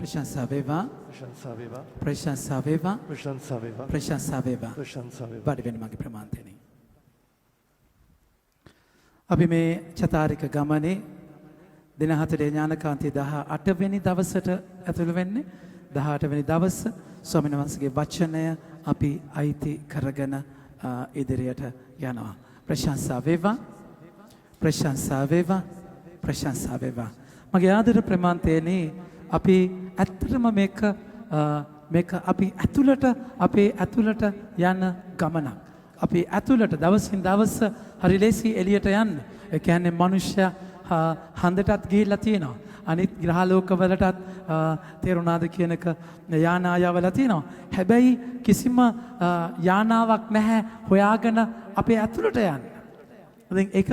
ප්‍රශංසා වේවා. ප්‍රශංසා වේවා. ප්‍රශංසා වේවා. ප්‍රශංසා වේවා. ප්‍රශංසා වේවා. ප්‍රශංසා වේවා. වාඩි වෙන්න මගේ ප්‍රමාන්තෙනි. අපි මේ චතාරික ගමනේ දින 4 ඥානකාන්ති 18 වෙනි දවසට ඇතුළු වෙන්නේ. 18 වෙනි දවස ස්වාමීන් වහන්සේගේ වචනය අපි අයිති කරගෙන ඉදිරියට යනවා. ප්‍රශංසා වේවා. ප්‍රශංසා වේවා. ප්‍රශංසා වේවා. මගේ ආදර ප්‍රමාන්තයනි අපි ඇත්තටම මේක අපි ඇතුළට අපේ ඇතුළට යන ගමනක්. අපි ඇතුළට දවසින් දවස හරි ලේසි එළියට යන්න. ඒ කියන්නේ මිනිස්සයා හන්දටත් ගිහිල්ලා තියෙනවා. අනිත් ග්‍රහලෝකවලටත් තේරුණාද කියනක යානායවල තියෙනවා. හැබැයි කිසිම යානාවක් නැහැ හොයාගෙන අපේ ඇතුළට යන්න. ඉතින් ඒක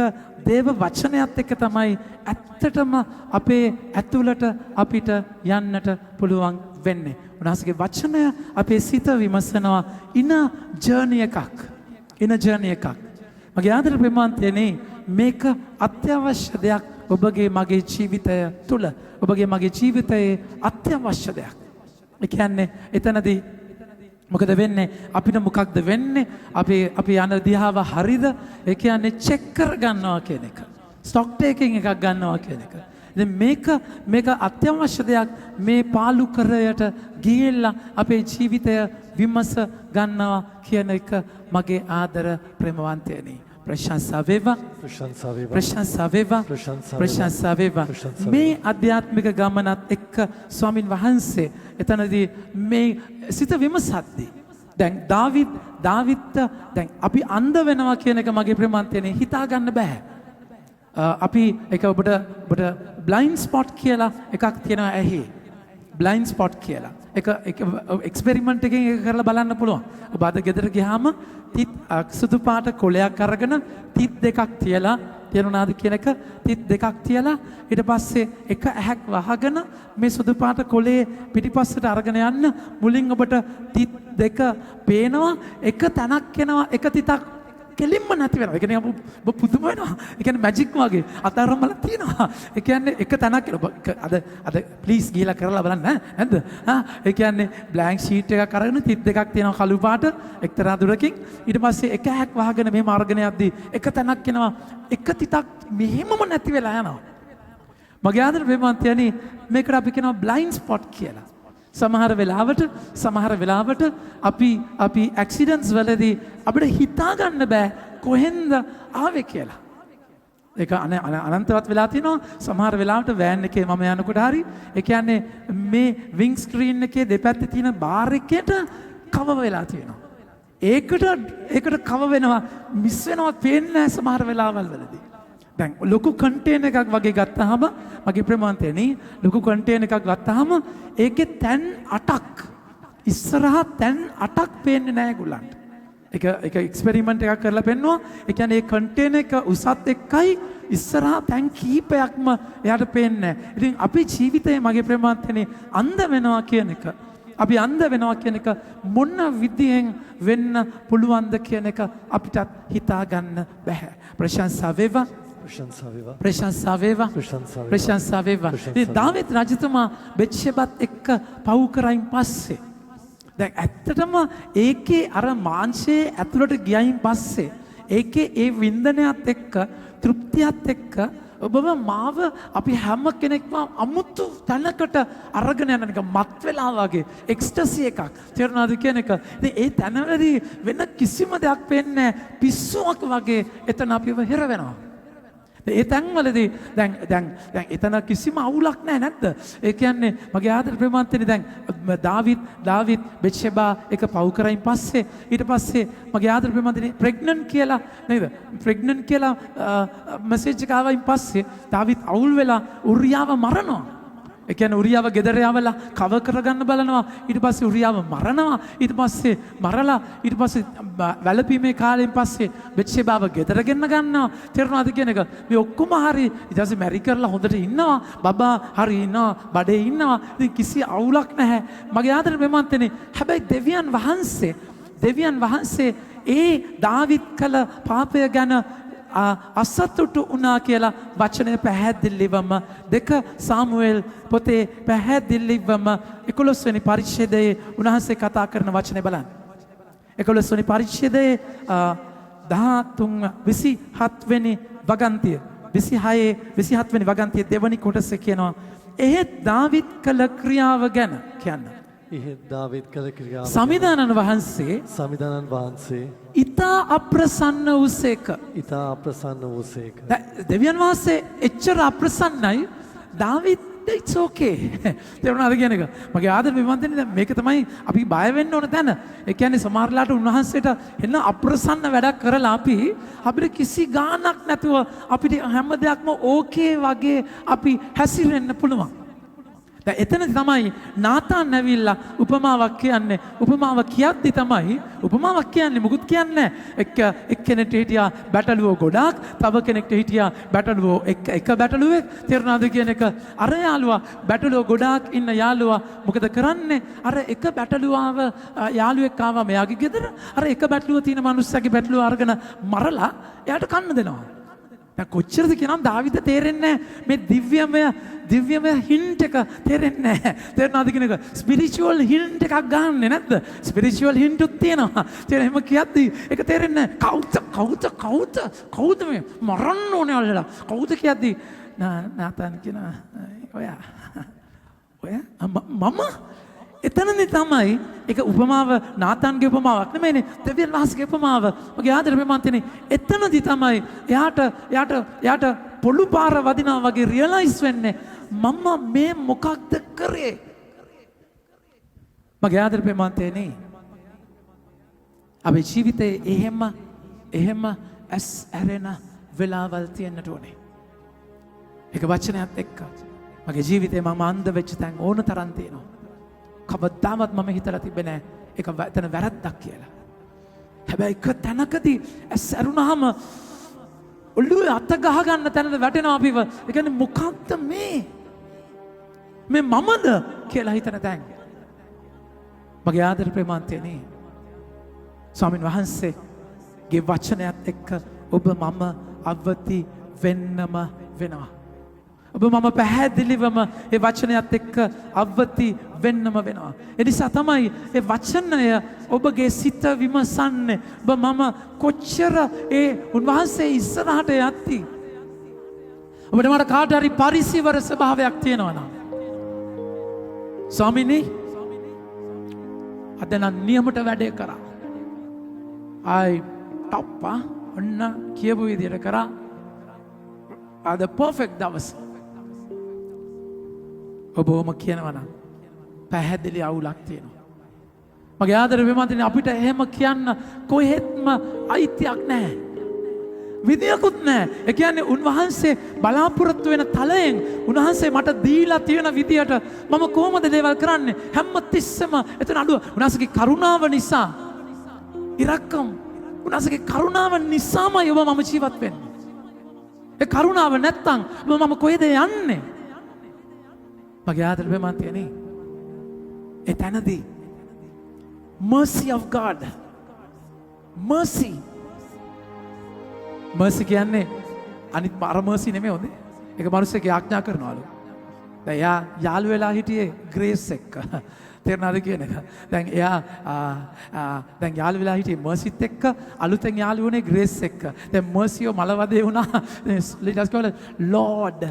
දේව වචනයත් එක්ක තමයි ඇත්තටම අපේ ඇතුළට අපිට යන්නට පුළුවන් වෙන්නේ. උන්වහන්සේගේ වචනය අපේ සිත විමසනවා ඉන ජර්නි එකක්. මගේ ආදර ප්‍රමාන්තයනේ මේක අත්‍යවශ්‍ය දෙයක් ඔබගේ මගේ ජීවිතය තුළ. ඔබගේ මගේ ජීවිතයේ අත්‍යවශ්‍ය දෙයක්. ඒ කියන්නේ එතනදී මොකද වෙන්නේ? අපිට මොකක්ද වෙන්නේ? අපි යන දිහාව හරිද? ඒ කියන්නේ චෙක් කර ගන්නවා කියන එක. ස්ටොක් ටේකින් එකක් ගන්නවා කියන එක. ඉතින් මේක අත්‍යවශ්‍ය දෙයක්. මේ පාලු කරයට ගිහිල්ලා අපේ ජීවිතය විමස ගන්නවා කියන එක මගේ ආදර ප්‍රේමවන්තයනි. ප්‍රශංසා වේවා. ප්‍රශංසා වේවා. ප්‍රශංසා වේවා. ප්‍රශංසා වේවා. මේ ආධ්‍යාත්මික ගමනත් එක්ක ස්වාමින් වහන්සේ එතනදී මේ සිත විමසද්දී දැන් දාවිත් දැන් අපි අන්ධ වෙනවා කියන එක මගේ ප්‍රමාන්තයනේ හිතා ගන්න බෑ. අපි ඒක ඔබට බ්ලයින්ඩ් ස්පොට් කියලා එකක් තියෙනවා ඇහි. බ්ලයින්ඩ් ස්පොට් කියලා. ඒක එක්ස්පෙරිමන්ට් එකකින් ඒක කරලා බලන්න පුළුවන්. ඔබ අද ගෙදර ගියාම තිත් සුදු පාට කොලයක් අරගෙන තිත් දෙකක් තියලා තේරුණාද කියන එක තිත් දෙකක් තියලා ඊට පස්සේ එක ඇහැක් වහගෙන මේ සුදු පාට කොලේ පිටිපස්සට අරගෙන යන්න මුලින් ඔබට තිත් දෙක පේනවා එක තැනක් එනවා එක තිතක් කෙලින්ම නැති වෙනවා. ඒ කියන්නේ ඔබ පුදුම වෙනවා. ඒ කියන්නේ මැජික් වගේ අතරමල තියෙනවා. ඒ කියන්නේ එක තැනක් අද ප්ලීස් ගිහලා කරලා බලන්න නැද්ද? ඒ කියන්නේ බ්ලැන්ක් ෂීට් එකක් අරගෙන තිත් දෙකක් තියෙනවා කළු පාට එක්තරා දුරකින්. ඊට පස්සේ එක හැක් වහගෙන මෙහෙම අරගෙන යද්දී එක තැනක් එනවා එක තිතක් මෙහෙමම නැති වෙලා යනවා. මගේ ආදර ප්‍රේමවන්තයනි මේකට අපි කියනවා බ්ලයින්ඩ් ස්පොට් කියලා. සමහර වෙලාවට අපි ඇක්සිඩන්ට්ස් වලදී අපිට හිතා ගන්න බෑ කොහෙන්ද ආවේ කියලා. ඒක අනන්තවත් වෙලා තිනවා. සමහර වෙලාවට වෑන් එකේ මම යනකොට හරි ඒ කියන්නේ මේ විං ස්ක්‍රීන් එකේ දෙපැත්තේ තියෙන බාර් එකේට කව වෙලා තියෙනවා. ඒකට කව වෙනවා මිස් වෙනවා පේන්නේ නැහැ සමහර වෙලාවල් වලදී. දැන් ලොකු කන්ටේනර් එකක් වගේ ගත්තාම මගේ ප්‍රමාන්තයනි ලොකු කන්ටේනර් එකක් ගත්තාම ඒකේ තැන් 8ක් ඉස්සරහා තැන් 8ක් පේන්නේ නැහැ ඒගොල්ලන්ට. ඒක එක්ස්පෙරිමන්ට් එකක් කරලා පෙන්නුවා. ඒ කියන්නේ මේ කන්ටේනර් එක උසත් එක්කයි ඉස්සරහා තැන් කීපයක්ම එයාට පේන්නේ නැහැ. ඉතින් අපේ ජීවිතයේ මගේ ප්‍රමාන්තයනි අන්ධ වෙනවා කියන එක අපි අන්ධ වෙනවා කියන එක මොන විදිහෙන් වෙන්න පුළුවන්ද කියන එක අපිට හිතා ගන්න බෑ. ප්‍රශංසා වේවා. ප්‍රශංසා වේවා. ප්‍රශංසා වේවා. ඉතින් දාවිත් රජතුමා බෙත්ෂෙබත් එක්ක පව් කරයින් පස්සේ දැන් ඇත්තටම ඒකේ අර මාංශයේ ඇතුළට ගියයින් පස්සේ ඒකේ ඒ වින්දනයත් එක්ක තෘප්තියත් එක්ක ඔබව මාව අපි හැම කෙනෙක්ම අමුතු තැනකට අරගෙන යන එක මත් වෙලා වගේ එක්ස්ටසි එකක් තේරුණාද කියන එක. ඉතින් ඒ තැනවලදී වෙන කිසිම දෙයක් පේන්නේ නැහැ. පිස්සුවක් වගේ එතන අපිව හිර වෙනවා. ඒ තැන්වලදී දැන් එතන කිසිම අවුලක් නැහැ නැද්ද? ඒ කියන්නේ මගේ ආදර ප්‍රේමවන්තනි දැන් දාවිත් බෙත්ෂෙබා එක පව් කරයින් පස්සේ ඊට පස්සේ මගේ ආදර ප්‍රේමවන්තනි ප්‍රෙග්නන්ට් කියලා නේද? ප්‍රෙග්නන්ට් කියලා මෙසේජ් එක ආවයින් පස්සේ දාවිත් අවුල් වෙලා උරියාව මරනවා. ඒ කියන්නේ උරියාව ගෙදර යවලා කව කරගන්න බලනවා. ඊට පස්සේ උරියාව මරනවා. ඊට පස්සේ මරලා ඊට පස්සේ වැළපීමේ කාලෙන් පස්සේ බෙත්ෂෙබාව ගෙදර ගෙන්න ගන්නවා. තේරුණාද කියන එක? මේ ඔක්කොම හරි ඊට පස්සේ මැරි කරලා හොඳට ඉන්නවා. බබා හරි ඉන්නවා. බඩේ ඉන්නවා. ඉතින් කිසි අවුලක් නැහැ. මගේ ආදර ප්‍රේමවන්තනි හැබැයි දෙවියන් වහන්සේ ඒ දාවිත් කළ පාපය ගැන අසතුටු වුණා කියලා වචනය පැහැදිලිවම 2 සාමුවෙල් පොතේ පැහැදිලිවම 11 වෙනි පරිච්ඡේදයේ උන්වහන්සේ කතා කරන වචනේ බලන්න. 11 වෙනි පරිච්ඡේදයේ 27 වෙනි වගන්තිය 27 වෙනි වගන්තිය දෙවනි කොටස කියනවා එහෙත් දාවිද් කළ ක්‍රියාව ගැන කියන්න. එහෙත් දාවිද් කළ ක්‍රියාව සමිදානන් වහන්සේ ඉතා අප්‍රසන්න වූසේක. ඉතා අප්‍රසන්න වූසේක. දෙවියන් වහන්සේ එච්චර අප්‍රසන්නයි දාවිද් it's okay. තේරුණාද කියන එක? මගේ ආදර විමන්තනේ දැන් මේක තමයි අපි බය වෙන්න ඕන තැන. ඒ කියන්නේ සමහරලාට උන්වහන්සේට එන්න අප්‍රසන්න වැඩක් කරලා අපිට කිසි ගාණක් නැතුව අපිට හැම දෙයක්ම ඕකේ වගේ අපි හැසිරෙන්න පුළුවන්. දැන් එතන තමයි නාතාන් ඇවිල්ලා උපමාවක් කියන්නේ. උපමාව කියද්දි තමයි උපමාවක් කියන්නේ මුකුත් කියන්නේ එක්කෙනෙක්ට හිටියා බැටළුවෝ ගොඩාක්, තව කෙනෙක්ට හිටියා බැටළුවෝ එක බැටළුවෙක්. තේරුණාද කියන එක? අර යාළුවා බැටළුවෝ ගොඩාක් ඉන්න යාළුවා මොකද කරන්නේ? අර එක බැටළුවාව යාළුවෙක් ආවා මෙයාගේ ගෙදර. අර එක බැටළුව තියෙන මිනිස්සගේ බැටළුව අරගෙන මරලා එයාට කන්න දෙනවා. දැන් කොච්චරද කියනම් දාවිද තේරෙන්නේ මේ දිව්‍යමය හින්ට් එක තේරෙන්නේ නැහැ. තේරෙනවද කියන එක? ස්පිරිචුවල් හින්ට් එකක් ගන්නනේ නැද්ද? ස්පිරිචුවල් හින්ට් උත් තියෙනවා. තේරෙන්නේ එහෙම කියද්දි ඒක තේරෙන්නේ නැහැ. කවුද මේ මරන්න ඕනේ අල්ලලා. කවුද කියද්දි නාතන් කියන ඔය මම එතනනේ තමයි ඒක උපමාව නාතන්ගේ උපමාවක් නෙමෙයිනේ දෙවියන් වහන්සේගේ උපමාව. මගේ ආදර ප්‍රේමන්තනේ එතනදී තමයි එයාට පොළු පාර වදිනවා වගේ රියලයිස් වෙන්නේ මම මේ මොකක්ද කරේ. මගේ ආදර ප්‍රේමන්තනේ අපේ ජීවිතේ එහෙම ඇස් ඇරෙන වෙලාවල් තියෙන්නට ඕනේ. ඒක වචනයත් එක්ක මගේ ජීවිතේ මම අන්ධ වෙච්ච තැන් ඕන තරම් තියෙනවා. කවදාවත් මම හිතලා තිබෙන්නේ නැහැ ඒක එතන වැරද්දක් කියලා. හැබැයි එක තැනකදී ඇස් ඇරුණාම ඔළුවේ අත ගහ ගන්න තැනද වැටෙනවා අපිව. ඒ කියන්නේ මොකක්ද මේ මමද කියලා හිතන තැන්. මගේ ආදර ප්‍රේමාන්තයනේ ස්වාමීන් වහන්සේගේ වචනයත් එක්ක ඔබ මම අවදි වෙන්නම වෙනවා. ඔබ මම පැහැදිලිවම ඒ වචනයත් එක්ක අවදි වෙන්නම වෙනවා. ඒ නිසා තමයි ඒ වචනය ඔබගේ සිත විමසන්නේ. ඔබ මම කොච්චර ඒ උන්වහන්සේ ඉස්සරහට යද්දී ඔබට මට කාට හරි පරිසිවර ස්වභාවයක් තියෙනවා නම් ස්වාමීනි අද නම් නියමට වැඩේ කරා. ආයි ටප්පා ඔන්න කියපු විදියට කරා. අද පර්ෆෙක්ට් දවස. ඔබම කියනවා නම් පැහැදිලි අවුලක් තියෙනවා. මගේ ආදර විමන්තනේ අපිට එහෙම කියන්න කොහෙත්ම අයිතියක් නැහැ. විදියකුත් නැහැ. ඒ කියන්නේ උන්වහන්සේ බලාපොරොත්තු වෙන තලයෙන් උන්වහන්සේ මට දීලා තියෙන විදියට මම කොහොමද දේවල් කරන්නේ? හැම තිස්සෙම එතන අඩුව උන්වහන්සේගේ කරුණාව නිසා ඉරක්කම් උන්වහන්සේගේ කරුණාව නිසාමයි ඔබ මම ජීවත් වෙන්නේ. ඒ කරුණාව නැත්තම් මම කොහෙද යන්නේ? මගේ ආදර ප්‍රේමන්තයනේ එතනදී mercy of God mercy කියන්නේ අනිත් අර mercy නෙමෙයි හොඳේ. ඒක මිනිස්සෙක් ආඥා කරනවලු. දැන් එයා යාළු වෙලා හිටියේ ග්‍රේස් එක්ක. තේරුණාද කියන එක? දැන් එයා දැන් යාළු වෙලා හිටියේ mercyත් එක්ක අලුතෙන් යාළු වුණේ ග්‍රේස් එක්ක. දැන් mercy මලවදේ වුණා. ඊට පස්සේ Lord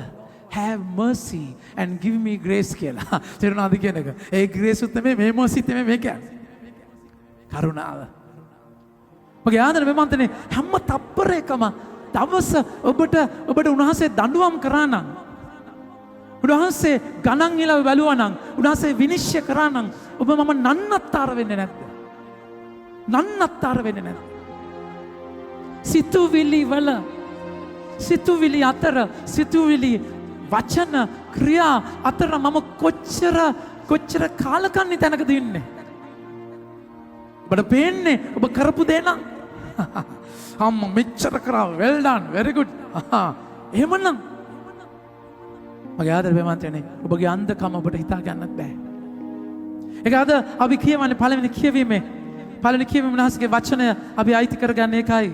have mercy and give me grace කියලා. තේරුණාද කියන එක? ඒ grace උත් නෙමෙයි මේ mercy නෙමෙයි මේ කියන්නේ. කරුණාව. මගේ ආදර මෙමන්තනේ හැම තප්පරයකම දවස ඔබට උන්වහන්සේ දඬුවම් කරා නම් උන්වහන්සේ ගණන් ඉලව බැලුවා නම් උන්වහන්සේ විනිශ්චය කරා නම් ඔබ මම නන්නත්තර වෙන්නේ නැද්ද? නන්නත්තර වෙන්නේ නැද්ද? සිතුවිලි අතර සිතුවිලි වචන ක්‍රියා අතර මම කොච්චර කාලකන්ණි තැනකද ඉන්නේ? ඔබට පේන්නේ ඔබ කරපු දේ නම් අම්මා මෙච්චර කරා well done very good එහෙමනම් මගේ ආදර ප්‍රේමන්තයනේ ඔබගේ අන්ධකම ඔබට හිතා ගන්නත් බෑ. ඒක අද අපි කියවන්නේ පළවෙනි කියවීමේ උන්වහන්සේගේ වචනය අපි අයිති කරගන්න එකයි.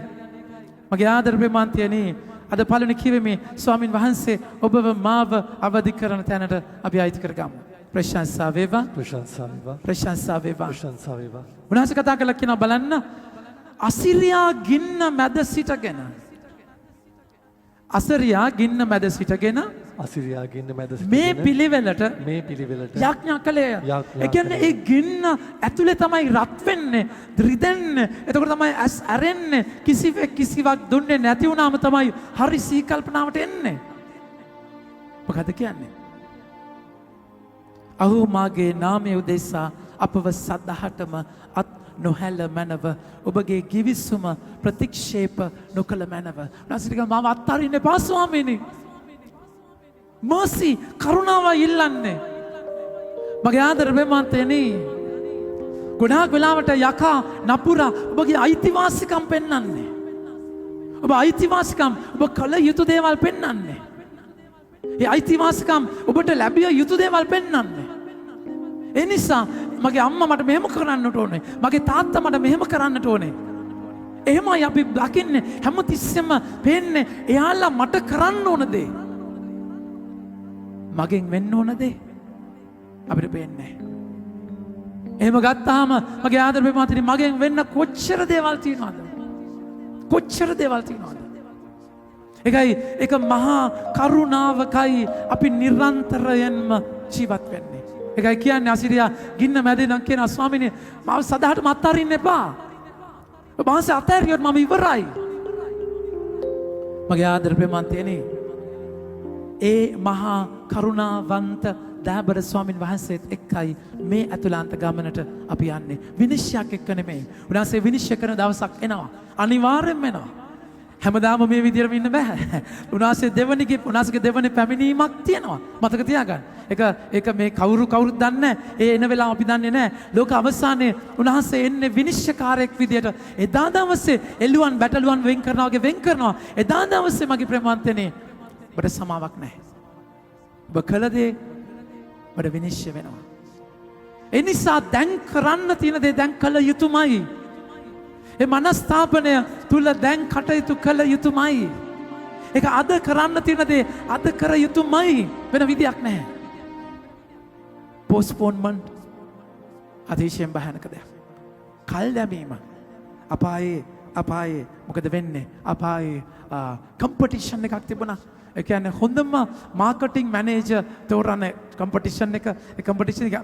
මගේ ආදරේ මාන්තියනි අද පළවෙනි කිවෙමි ස්වාමින් වහන්සේ ඔබව මාව අවදි කරන තැනට අපි අයිති කරගමු. ප්‍රශංසා වේවා. ප්‍රශංසා වේවා. ප්‍රශංසා වේවා. ප්‍රශංසා වේවා. උන්වහන්සේ කතා කළා කියනවා බලන්න අසිරියා ගින්න මැද සිටගෙන අසරියා ගින්න මැද සිටගෙන අසිරියා ගින්න මැද මේ පිළිවෙලට යාඥා කළේ. ඒ කියන්නේ ඒ ගින්න ඇතුලේ තමයි රත් වෙන්නේ, රිදෙන්නේ. එතකොට තමයි ඇස් ඇරෙන්නේ. කිසිවක් දුන්නේ නැති වුණාම තමයි හරි සීකල්පනාවට එන්නේ. මොකද කියන්නේ? අහු මාගේ නාමය උදෙසා අපව සදහටම අත් නොහැල මැනව ඔබගේ ගිවිසුම ප්‍රතික්ෂේප නොකළ මැනව. නැසිටික මම අත්හරින්න එපා ස්වාමීනි. මර්සි කරුණාව ඉල්ලන්නේ. මගේ ආදරේ මාන්තේනි ගොඩාක් වෙලාවට යකා නපුරා ඔබගේ අයිතිවාසිකම් පෙන්වන්නේ. ඔබ අයිතිවාසිකම් ඔබ කළ යුතු දේවල් පෙන්වන්නේ. ඒ අයිතිවාසිකම් ඔබට ලැබිය යුතු දේවල් පෙන්වන්නේ. ඒ නිසා මගේ අම්මා මට මෙහෙම කරන්නට ඕනේ. මගේ තාත්තා මට මෙහෙම කරන්නට ඕනේ. එහෙමයි අපි දකින්නේ හැමතිස්සෙම පේන්නේ එයාලා මට කරන්න ඕන දේ. මගෙන් වෙන්න ඕන දේ අපිට පේන්නේ. එහෙම ගත්තාම මගේ ආදරේ මාතනි මගෙන් වෙන්න කොච්චර දේවල් තියෙනවද? කොච්චර දේවල් තියෙනවද? ඒකයි ඒක මහා කරුණාවකයි අපි නිරන්තරයෙන්ම ජීවත් වෙන්නේ. ඒකයි කියන්නේ අසිරියා ගින්න මැදේ නම් කියන ස්වාමීනි මාව සදාටම අත්හරින්න එපා. ඔබ මාසේ අත්හැරියොත් මම ඉවරයි. මගේ ආදර ප්‍රේමන්තයනි ඒ මහා කරුණාවන්ත දහබර ස්වාමින් වහන්සේත් එක්කයි මේ ඇතුළාන්ත ගමනට අපි යන්නේ. විනිශ්චයක් එක්ක නෙමෙයි. උන්වහන්සේ විනිශ්චය කරන දවසක් එනවා. අනිවාර්යෙන්ම එනවා. හැමදාම මේ විදිහටම ඉන්න බෑ. උන්වහන්සේගේ දෙවනි පැමිණීමක් තියෙනවා. මතක තියාගන්න. ඒක මේ කවුරුත් දන්නේ නැහැ. ඒ එන වෙලාව අපි දන්නේ නැහැ. ලෝක අවසානයේ උන්වහන්සේ එන්නේ විනිශ්චයකාරයෙක් විදියට. එදා දවසේ එළුවන් බැටළුවන් වෙන් කරනවා වගේ වෙන් කරනවා. එදා දවසේ මගේ ප්‍රේමවන්තනේ ඔබට සමාවක් නැහැ. ඔබ කළ දේ ඔබට විනිශ්චය වෙනවා. ඒ නිසා දැන් කරන්න තියෙන දේ දැන් කළ යුතුමයි. ඒ මනස්ථාපනය තුල දැන් කටයුතු කළ යුතුමයි. ඒක අද කරන්න තියෙන දේ අද කර යුතුමයි. වෙන විදියක් නැහැ. postponement අතිශයින් භයානක දෙයක්. කල් දැමීම අපායේ මොකද වෙන්නේ? අපායේ කම්පිටිෂන් එකක් තිබුණා. ඒ කියන්නේ හොඳම මාකටිං මැනේජර් තෝරන කම්පිටිෂන් එක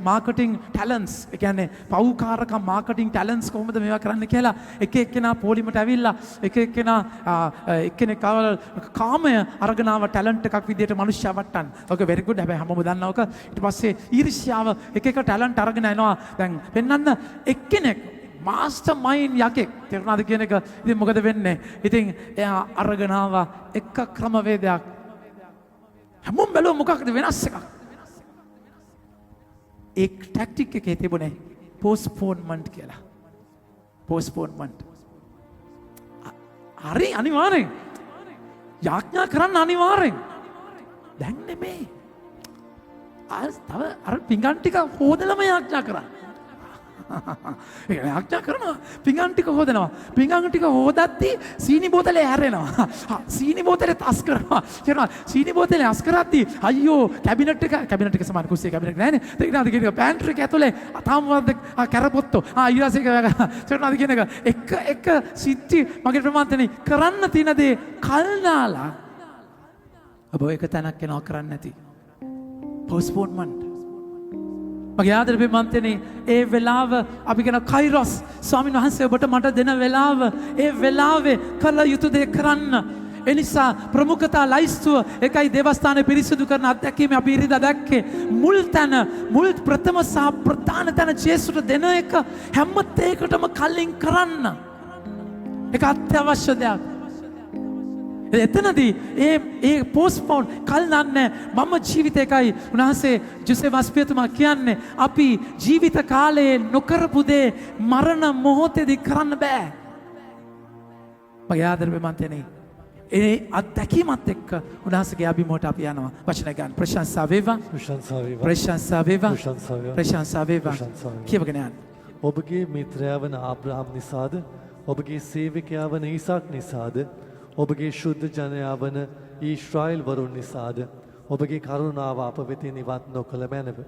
මාකටිං ටැලන්ට්ස්. ඒ කියන්නේ පවුකාරකම් මාකටිං ටැලන්ට්ස් කොහොමද මේවා කරන්න කියලා එක එක්කෙනා පොලිමට ඇවිල්ලා එක එක්කෙනා එක්කෙනෙක් කාමය අරගෙන ආව ටැලන්ට් එකක් විදියට මිනිස්සයා වට්ටන්න. ඔක very good. හැබැයි හැමෝම දන්නවා ඔක. ඊට පස්සේ ඊර්ෂ්‍යාව එක ටැලන්ට් අරගෙන එනවා. දැන් පෙන්නන්න එක්කෙනෙක් මාස්ටර් මයින්ඩ් යකෙක් තේරුණාද කියන එක. ඉතින් මොකද වෙන්නේ? ඉතින් එයා අරගෙන ආවා එක ක්‍රමවේදයක්. හැමෝම බැලුවා මොකක්ද වෙනස් එකක්. ඒ ටැක්ටික් එකේ තිබුණේ postponement කියලා. postponement. හරි අනිවාර්යෙන්. යාඥා කරන්න අනිවාර්යෙන්. දැන් නෙමෙයි. තව අර පිඟන් ටික හොදලම යාඥා කරා. යාඥා කරනවා පිඟන් ටික හොදනවා. පිඟන් ටික හොදද්දී සීනි බෝතලේ හැරෙනවා. සීනි බෝතලේ අස් කරනවා. කියනවා සීනි බෝතලේ අස් කරද්දී අයියෝ කැබිනට් එක සමාන කුස්සියේ කැබිනට් නෑනේ. තේරෙනවද කියන එක පැන්ට්‍රි එක ඇතුලේ තාමවත් කැරපොත්තෝ ඊළාසේ තේරෙනවද කියන එක සිද්ධි මගේ ප්‍රමාන්තනේ කරන්න තියෙන දේ කල්නාලා ඔබ එක තැනක් යනවා කරන්න නැති postponement. මගේ ආදර ප්‍රේමන්තනේ ඒ වෙලාව අපි කියන කයිරොස් ස්වාමීන් වහන්සේ ඔබට මට දෙන වෙලාව ඒ වෙලාවේ කළ යුතු දේ කරන්න. ඒ නිසා ප්‍රමුඛතා ලයිස්තුව එකයි දේවස්ථානය පිරිසිදු කරන අත්දැකීම අපි ඉරිදා දැක්කේ මුල් ප්‍රථම සහ ප්‍රධාන තැන ජේසුට දෙන එක හැම දෙයකටම කලින් කරන්න. ඒක අත්‍යවශ්‍ය දෙයක්. එතනදී ඒ පෝස්ට්පෝන් කල් නන්නේ මම ජීවිතේකයි උන්වහන්සේ ජොසෙෆ් වස්පියතුමා කියන්නේ අපි ජීවිත කාලයේ නොකරපු දේ මරණ මොහොතේදී කරන්න බෑ. මගේ ආදරේ මන්තනේ ඒ අත්දැකීමත් එක්ක උන්වහන්සේගේ අභිමෝට අපි යනවා. වචන ගන්න ප්‍රශංසා වේවා. ප්‍රශංසා වේවා. ප්‍රශංසා වේවා. කියවගෙන යන්න. ඔබගේ මිත්‍රයා වන ආබ්‍රහම් නිසාද ඔබගේ සේවකයා වන ඊසාක් නිසාද ඔබගේ ශුද්ධ ජනයා වන ඊශ්‍රායෙල් වරුන් නිසාද ඔබගේ කරුණාව අප වෙතින් ඉවත් නොකළ මැනව.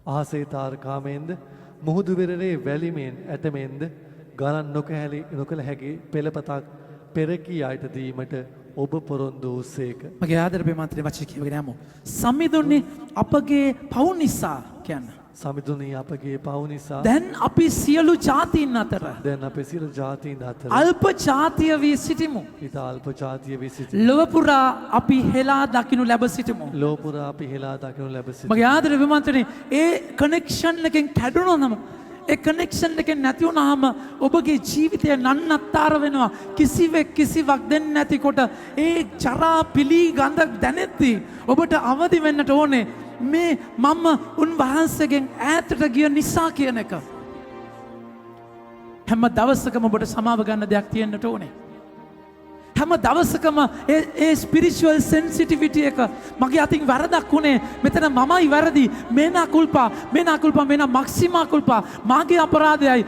අහසේ තාරකාමෙන්ද මුහුදු වෙරළේ වැලිමෙන් ඇතමෙන්ද ගණන් නොකළ හැකි පෙළපතක් පෙරකී අයට දීමට ඔබ පොරොන්දු වූසේක. මගේ ආදරේ මාත්‍රි වචන කියවගෙන යමු. සම්මිදුන්නේ අපගේ පව් නිසා කියන්න. සමිඳුනි අපගේ පව් නිසා දැන් අපි සියලු ජාතීන් අතර දැන් අපේ සියලු ජාතීන් අතර අල්ප ජාතිය වී සිටිමු. ඊට අල්ප ජාතිය වී සිටිමු. ලොව පුරා අපි හෙලා දකින්නු ලැබ සිටිමු. ලොව පුරා අපි හෙලා දකිනු ලැබ සිටිමු. මගේ ආදරේ විමන්තනේ ඒ කනෙක්ෂන් එකෙන් කැඩුණොනම ඒ කනෙක්ෂන් එකෙන් නැති වුණාම ඔබගේ ජීවිතය නන්නත්තර වෙනවා. කිසිවක් දෙන්නේ නැතිකොට ඒ චරා පිලී ගඳ දැනෙද්දී ඔබට අවදි වෙන්නට ඕනේ. මේ මම උන්වහන්සේගෙන් ඈතට ගිය නිසා කියන එක. හැම දවසකම ඔබට සමාව ගන්න දෙයක් තියෙන්නට ඕනේ. හැම දවසකම ඒ ස්පිරිචුවල් සෙන්සිටිවිටි එක මගේ අතින් වැරදක් වුණේ මෙතන මමයි වැරදි මේනා කුල්පා මේනා මක්සිමා කුල්පා මාගේ අපරාධයයි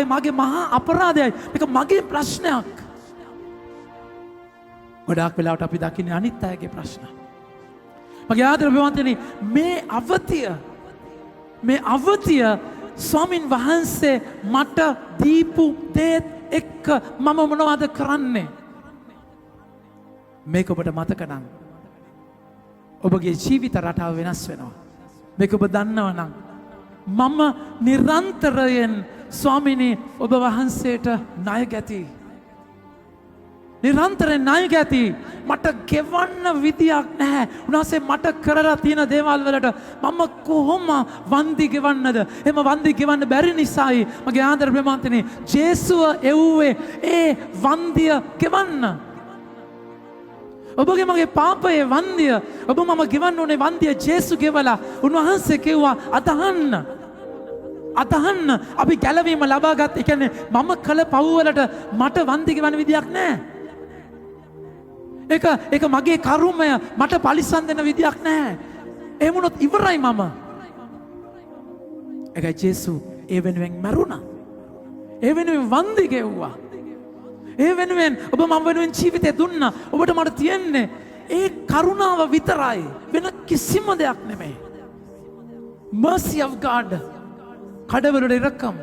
මාගේ මහා අපරාධයයි මේක මගේ ප්‍රශ්නයක්. ගොඩාක් වෙලාවට අපි දකින්නේ අනිත් අයගේ ප්‍රශ්න. මගේ ආදර ප්‍රවන්තනි මේ අවතිය ස්වාමින් වහන්සේ මට දීපු දේත් එක්ක මම මොනවද කරන්නේ? මේක ඔබට මතක නම් ඔබගේ ජීවිත රටාව වෙනස් වෙනවා. මේක ඔබ දන්නවා නම් මම නිරන්තරයෙන් ස්වාමිනේ ඔබ වහන්සේට ණය ගැති. නිරන්තරයෙන් ණය ගැති. මට ගෙවන්න විදියක් නැහැ. උන්වහන්සේ මට කරලා තියෙන දේවල් වලට මම කොහොම වන්දි ගෙවන්නද? එහෙම වන්දි ගෙවන්න බැරි නිසායි මගේ ආදර ප්‍රේමන්තනේ ජේසුව එව්වේ ඒ වන්දිය ගෙවන්න. ඔබගේ මගේ පාපයේ වන්දිය ඔබ මම ගෙවන්න ඕනේ වන්දිය ජේසු ගෙවලා උන්වහන්සේ කිව්වා අදහන්න අපි ගැලවීම ලබාගත්. ඒ කියන්නේ මම කළ පව් වලට මට වන්දි ගෙවන්න විදියක් නැහැ. ඒක මගේ කර්මය මට පරිස්සම් දෙන්න විදියක් නැහැ. එහෙම වුණොත් ඉවරයි මම. ඒකයි ජේසු ඒ වෙනුවෙන් මරුණා. ඒ වෙනුවෙන් වන්දි ගෙව්වා. ඒ වෙනුවෙන් ඔබ මම වෙනුවෙන් ජීවිතය දුන්නා. ඔබට මට තියෙන්නේ ඒ කරුණාව විතරයි. වෙන කිසිම දෙයක් නෙමෙයි. mercy of God. කඩවලට ඉරකම්.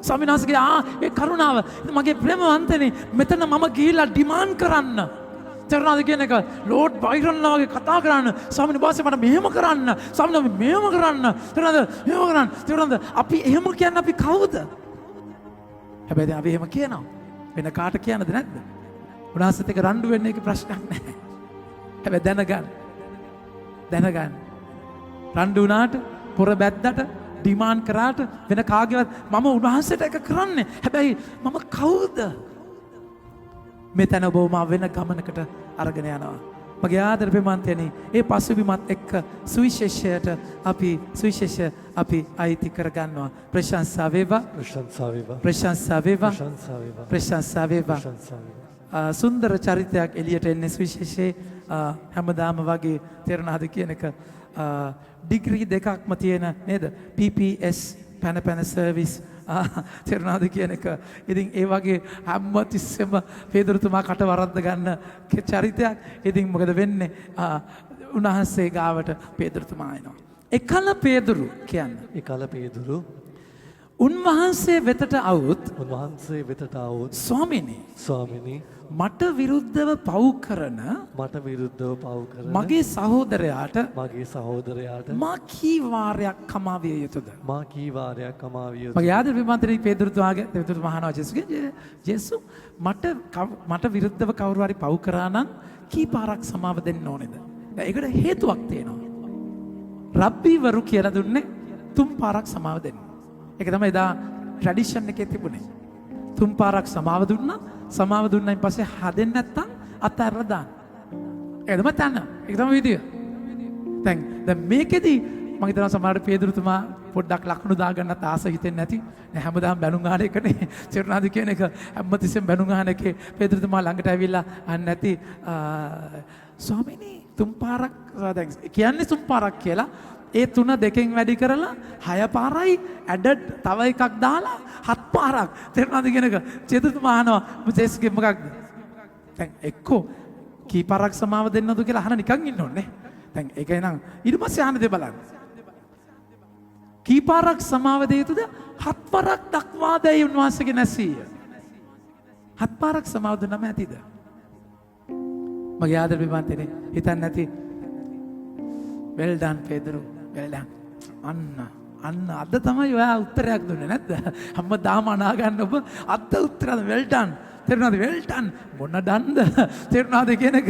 ස්වාමීන් වහන්සේගේ ඒ කරුණාව මගේ ප්‍රේමවන්තනේ මෙතන මම ගිහිල්ලා ඩිමාන්ඩ් කරන්න. තේරුණාද කියන එක? ලෝඩ් බයිරන්ලා වගේ කතා කරන්න. ස්වාමීන් වහන්සේ මට මෙහෙම කරන්න. ස්වාමීන් වහන්සේ මෙහෙම කරන්න. තේරුණාද? අපි එහෙම කියන්නේ අපි කවුද? හැබැයි දැන් අපි එහෙම කියනවා. වෙන කාට කියන්නද නැද්ද? උන්වහන්සේත් එක්ක රණ්ඩු වෙන්න එක ප්‍රශ්නයක් නැහැ. හැබැයි දැනගන්න. රණ්ඩු වුණාට, පොර බැද්දට, ඩිමාන්ඩ් කරාට වෙන කාගේවත් මම උන්වහන්සේට එක කරන්නේ. හැබැයි මම කවුද? මෙතන ඔබ මා වෙන ගමනකට අරගෙන යනවා. මගේ ආදර ප්‍රේමන්තයනි, ඒ පසුබිමත් එක්ක සුවිශේෂයට අපි අයිති කරගන්නවා. ප්‍රශංසා වේවා. සුන්දර චරිතයක් එළියට එන්නේ සුවිශේෂයේ හැමදාම වගේ තේරෙනවද කියන එක ඩිග්‍රී දෙකක්ම තියෙන නේද? PPS පැන සර්විස් තේරුණාද කියන එක. ඉතින් ඒ වගේ හැමතිස්සෙම පේදුරුතුමා කට වරද්ද ගන්න චරිතයක්. ඉතින් මොකද වෙන්නේ? උන්වහන්සේ ගාවට පේදුරුතුමා එනවා. එකල පේදුරු උන්වහන්සේ වෙතට આવුත් ස්වාමිනී මට විරුද්ධව පව් කරන මගේ සහෝදරයාට මා කී වාරයක් කමාවිය යුතුද? මගේ ආදර විමන්ත්‍රණී පේදුරුතුමාගේ අහනවා ජේසු මට විරුද්ධව කවුරු හරි පව් කරා නම් කී පාරක් සමාව දෙන්න ඕනේද? ඒකට හේතුවක් තියෙනවා. රබ්බිවරු කියලා දුන්නේ 3 පාරක් සමාව දෙන්න. ඒක තමයි එදා ට්‍රැඩිෂන් එකේ තිබුණේ. 3 පාරක් සමාව දුන්නායින් පස්සේ හදෙන්නේ නැත්තම් අතහැරලා දාන්න. ඒක තමයි තන. ඒක තමයි විදිය. දැන් මේකෙදි මම හිතනවා සමහරවිට පේදුරුතුමා පොඩ්ඩක් ලකුණු දාගන්නත් ආස හිතෙන්නේ නැති. හැමදාම බැනුම් අහන එකනේ චේතනාදි කියන එක හැමතිස්සෙම බැනුම් අහන එකේ පේදුරුතුමා ළඟට ඇවිල්ලා අහන්න නැති ස්වාමීනි 3 පාරක් දැන් කියන්නේ 3 පාරක් කියලා. ඒ 3 දෙකෙන් වැඩි කරලා 6 පාරයි ඇඩඩ් තව එකක් දාලා 7 පාරක් තේරුණාද කියන එක චේතුතුමා අහනවා ජේසුගේ මොකක්ද? දැන් එක්කෝ කීපාරක් සමාව දෙන්නද කියලා අහන නිකන් ඉන්න ඕනේ. දැන් ඒකයි නම් ඊට පස්සේ අහන්න දෙ බලන්න. කීපාරක් සමාව දෙය යුතුද? 7 වරක් දක්වා දැයි උන්වහන්සේගේ නැසීය. 7 පාරක් සමාව දුන්නම ඇතිද? මගේ ආදර විමන්තනේ හිතන්නේ නැති well done පෙදරු well done අන්න අද තමයි ඔයා උත්තරයක් දුන්නේ නැද්ද? හැමදාම අනා ගන්න ඔබ අද උත්තරද well done. තේරුණාද well done මොන දන්ද? තේරුණාද කියන එක